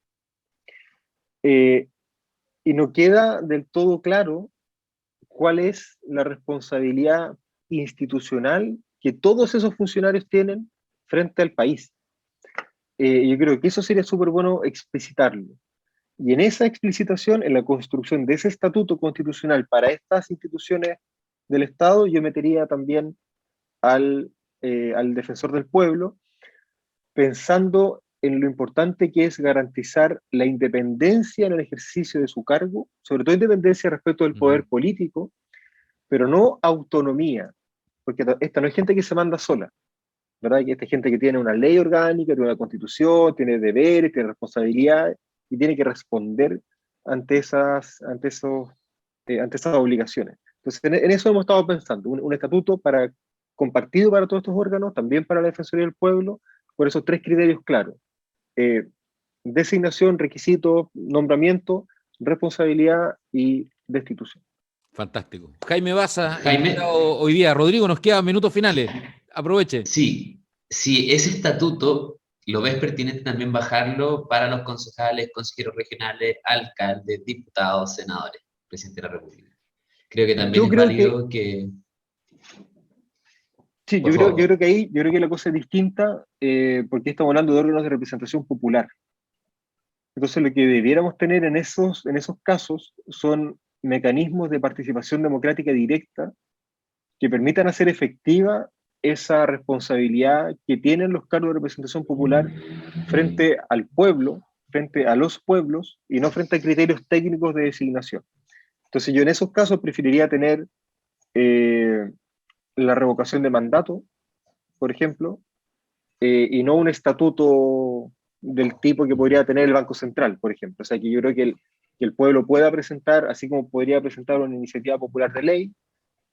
S3: y no queda del todo claro cuál es la responsabilidad institucional que todos esos funcionarios tienen frente al país. Yo creo que eso sería súper bueno explicitarlo. Y en esa explicitación, en la construcción de ese estatuto constitucional para estas instituciones del Estado, yo metería también al defensor del pueblo, pensando en lo importante que es garantizar la independencia en el ejercicio de su cargo, sobre todo independencia respecto del poder político, pero no autonomía, porque esta no es gente que se manda sola, ¿verdad? Esta es gente que tiene una ley orgánica, tiene una constitución, tiene deberes, tiene responsabilidades, y tiene que responder ante esas obligaciones. Entonces, en eso hemos estado pensando, un estatuto compartido para todos estos órganos, también para la Defensoría del Pueblo, por esos tres criterios claros. Designación, requisito, nombramiento, responsabilidad y destitución.
S2: Fantástico. Jaime Baza,
S1: Jaime,
S2: invitado hoy día. Rodrigo, nos quedan minutos finales. Aproveche.
S1: sí, si ese estatuto lo ves pertinente también bajarlo para los concejales, consejeros regionales, alcaldes, diputados, senadores, presidente de la República. Creo que también es válido que...
S3: Sí,
S1: Por
S3: yo
S1: favor.
S3: creo que la cosa es distinta porque estamos hablando de órganos de representación popular. Entonces lo que debiéramos tener en esos casos son mecanismos de participación democrática directa que permitan hacer efectiva esa responsabilidad que tienen los cargos de representación popular frente al pueblo, frente a los pueblos y no frente a criterios técnicos de designación. Entonces yo en esos casos preferiría tener la revocación de mandato, por ejemplo, y no un estatuto del tipo que podría tener el Banco Central, por ejemplo. O sea, que yo creo que el pueblo pueda presentar, así como podría presentar una iniciativa popular de ley,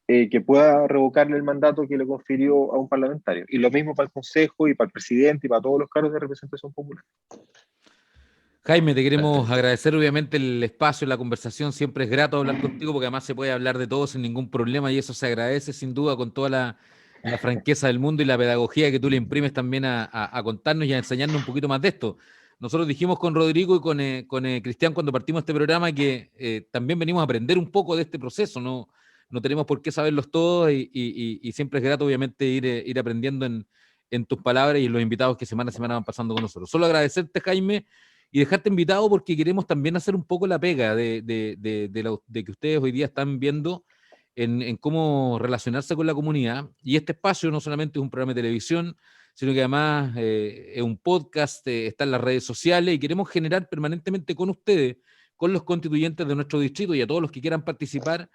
S3: que pueda revocarle el mandato que le confirió a un parlamentario. Y lo mismo para el Consejo y para el presidente y para todos los cargos de representación popular.
S2: Jaime, te queremos
S1: Perfecto.
S2: agradecer obviamente el espacio, la conversación. Siempre es grato hablar contigo porque además se puede hablar de todo sin ningún problema y eso se agradece sin duda con toda la franqueza del mundo y la pedagogía que tú le imprimes también a contarnos y a enseñarnos un poquito más de esto. Nosotros dijimos con Rodrigo y con Cristian cuando partimos este programa que también venimos a aprender un poco de este proceso, no tenemos por qué saberlos todos y siempre es grato obviamente ir aprendiendo en tus palabras y en los invitados que semana a semana van pasando con nosotros. Solo agradecerte, Jaime, y dejarte invitado porque queremos también hacer un poco la pega de que ustedes hoy día están viendo en cómo relacionarse con la comunidad. Y este espacio no solamente es un programa de televisión, sino que además es un podcast, está en las redes sociales y queremos generar permanentemente con ustedes, con los constituyentes de nuestro distrito y a todos los que quieran participar,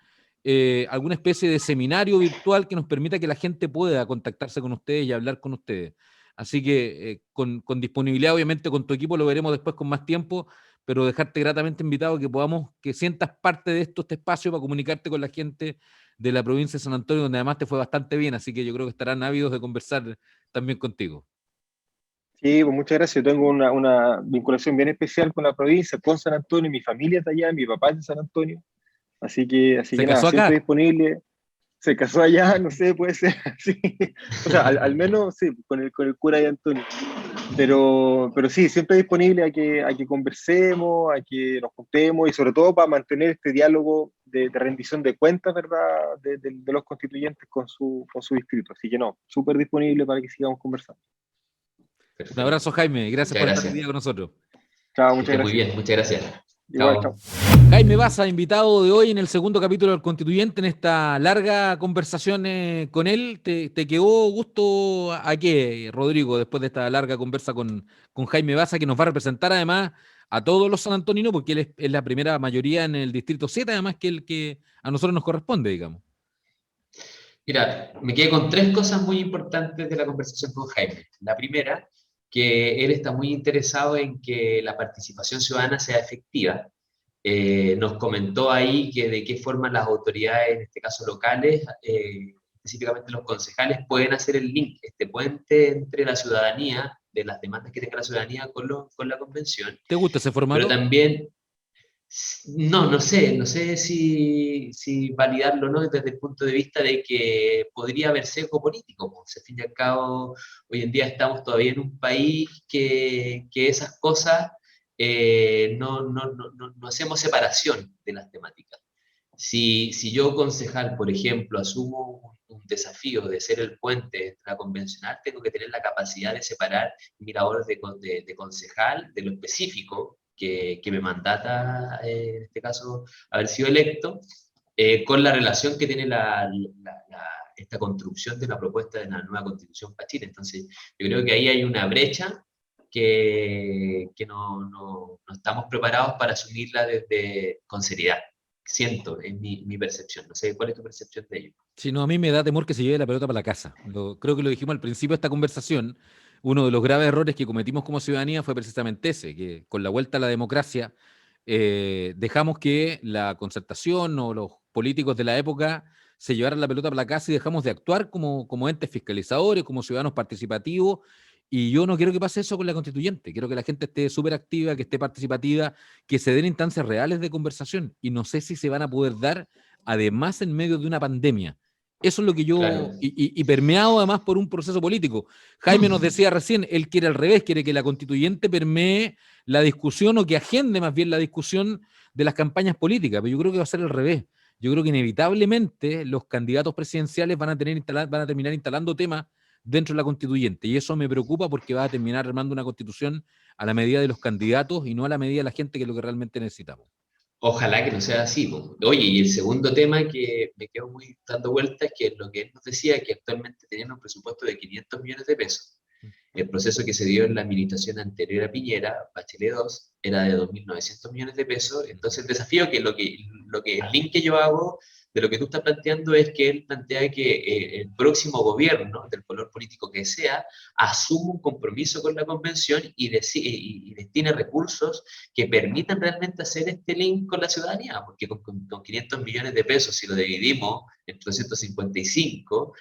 S2: alguna especie de seminario virtual que nos permita que la gente pueda contactarse con ustedes y hablar con ustedes. Así que con disponibilidad, obviamente, con tu equipo lo veremos después con más tiempo, pero dejarte gratamente invitado que sientas parte de este espacio para comunicarte con la gente de la provincia de San Antonio, donde además te fue bastante bien, así que yo creo que estarán ávidos de conversar también contigo.
S3: Sí, pues muchas gracias. Yo tengo una vinculación bien especial con la provincia, con San Antonio, mi familia está allá, mi papá es de San Antonio, así que
S2: ¿Se
S3: nada,
S2: casó
S3: siempre
S2: acá?
S3: disponible. Se casó allá, no sé, puede ser así. O sea, al menos sí, con el cura de Antonio. Pero sí, siempre disponible a que conversemos, a que nos juntemos y sobre todo para mantener este diálogo de rendición de cuentas, ¿verdad? De los constituyentes con su distrito. Así que no, súper disponible para que sigamos conversando.
S2: Un abrazo, Jaime. Gracias
S1: Muchas
S2: por estar
S1: gracias.
S2: hoy día con nosotros.
S3: Chao,
S1: Que
S3: muchas
S1: esté muy
S3: gracias.
S1: bien, muchas gracias.
S3: Igual,
S1: Chao.
S3: chao.
S2: Jaime Baza, invitado de hoy en el segundo capítulo del Constituyente, en esta larga conversación con él. ¿Te quedó gusto a qué, Rodrigo, después de esta larga conversa con Jaime Baza, que nos va a representar además a todos los sanantoninos, porque él es la primera mayoría en el distrito 7, además que el que a nosotros nos corresponde, digamos?
S1: Mira, me quedé con tres cosas muy importantes de la conversación con Jaime. La primera, que él está muy interesado en que la participación ciudadana sea efectiva. Nos comentó ahí que de qué forma las autoridades, en este caso locales, específicamente los concejales, pueden hacer el link, este puente entre la ciudadanía, de las demandas que tenga la ciudadanía con la convención,
S2: ¿Te gusta ese
S1: pero
S2: formato?
S1: también no sé si validarlo o no desde el punto de vista de que podría haber sesgo político. Pues, al fin y al cabo, hoy en día estamos todavía en un país que esas cosas no hacemos separación de las temáticas. Si yo, concejal, por ejemplo, asumo un desafío de ser el puente entre la convencional, tengo que tener la capacidad de separar mi labor de concejal de lo específico que me mandata, en este caso, haber sido electo, con la relación que tiene esta construcción de la propuesta de la nueva Constitución para Chile. Entonces, yo creo que ahí hay una brecha que no estamos preparados para asumirla con seriedad. Siento, es mi percepción. No sé, ¿cuál es tu percepción de ello?
S2: Si no, a mí me da temor que se lleve la pelota para la casa. Creo que lo dijimos al principio de esta conversación. Uno de los graves errores que cometimos como ciudadanía fue precisamente ese, que con la vuelta a la democracia dejamos que la concertación o los políticos de la época se llevaran la pelota para la casa y dejamos de actuar como entes fiscalizadores, como ciudadanos participativos. Y yo no quiero que pase eso con la constituyente. Quiero que la gente esté súper activa, que esté participativa, que se den instancias reales de conversación. Y no sé si se van a poder dar, además, en medio de una pandemia. Eso es lo que
S1: Claro.
S2: yo, y permeado además por un proceso político. Jaime nos decía recién, él quiere al revés, quiere que la constituyente permee la discusión o que agende más bien la discusión de las campañas políticas, pero yo creo que va a ser al revés. Yo creo que inevitablemente los candidatos presidenciales van a terminar instalando temas dentro de la constituyente, y eso me preocupa porque va a terminar armando una constitución a la medida de los candidatos y no a la medida de la gente, que es lo que realmente necesitamos.
S1: Ojalá que no sea así. Po. Oye, y el segundo tema que me quedo muy dando vueltas, que es lo que él nos decía, que actualmente tenían un presupuesto de 500 millones de pesos. El proceso que se dio en la administración anterior a Piñera, Bachelet 2, era de 2.900 millones de pesos. Entonces el desafío, el link que yo hago de lo que tú estás planteando es que él plantea que el próximo gobierno, del color político que sea, asuma un compromiso con la convención y destine recursos que permitan realmente hacer este link con la ciudadanía, porque con 500 millones de pesos, si lo dividimos entre 255,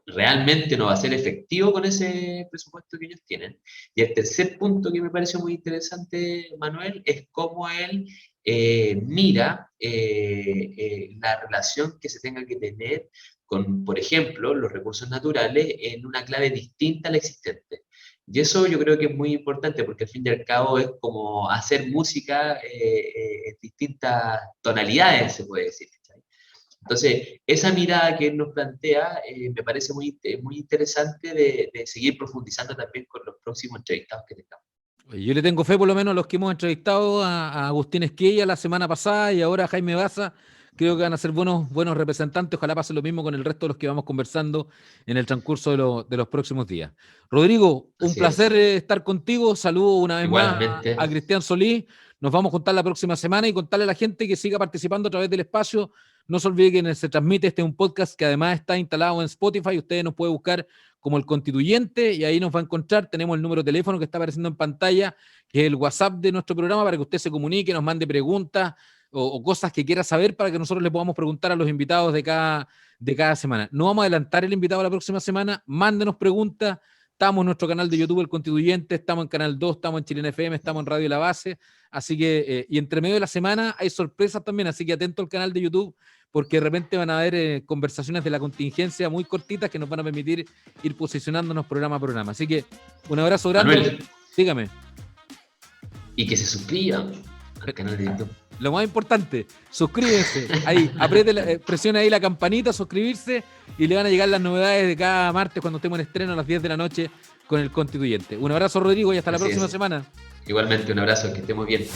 S1: realmente no va a ser efectivo con ese presupuesto que ellos tienen. Y el tercer punto que me pareció muy interesante, Manuel, es cómo él mira la relación que se tenga que tener con, por ejemplo, los recursos naturales en una clave distinta a la existente. Y eso yo creo que es muy importante porque al fin y al cabo es como hacer música en distintas tonalidades, se puede decir. Entonces, esa mirada que él nos plantea me parece muy interesante de seguir profundizando también con los próximos entrevistados que tengamos.
S2: Yo le tengo fe por lo menos a los que hemos entrevistado, a Agustín Esquella la semana pasada y ahora a Jaime Baza. Creo que van a ser buenos representantes. Ojalá pase lo mismo con el resto de los que vamos conversando en el transcurso de los próximos días. Rodrigo, un
S1: Así
S2: placer
S1: es.
S2: estar contigo. Saludo una vez más
S1: Igualmente,
S2: a Cristian Solís. Nos vamos a juntar la próxima semana y contarle a la gente que siga participando a través del espacio. No se olvide que se transmite un podcast que además está instalado en Spotify. Ustedes nos pueden buscar como El Constituyente y ahí nos va a encontrar. Tenemos el número de teléfono que está apareciendo en pantalla, que es el WhatsApp de nuestro programa, para que usted se comunique, nos mande preguntas o cosas que quiera saber para que nosotros le podamos preguntar a los invitados de cada semana. No vamos a adelantar el invitado a la próxima semana. Mándenos preguntas. Estamos en nuestro canal de YouTube El Constituyente, estamos en Canal 2, estamos en Chilena FM, estamos en Radio La Base, así que, y entre medio de la semana hay sorpresas también, así que atento al canal de YouTube, porque de repente van a haber conversaciones de la contingencia muy cortitas que nos van a permitir ir posicionándonos programa a programa. Así que un abrazo grande.
S1: Manuel,
S2: Dígame.
S1: y que se suscriban al canal de YouTube.
S2: Lo más importante, suscríbense. Ahí, presione ahí la campanita, suscribirse, y le van a llegar las novedades de cada martes cuando estemos en estreno a las 10 de la noche con El Constituyente. Un abrazo, Rodrigo, y hasta la próxima semana.
S1: Igualmente, un abrazo, que estemos bien.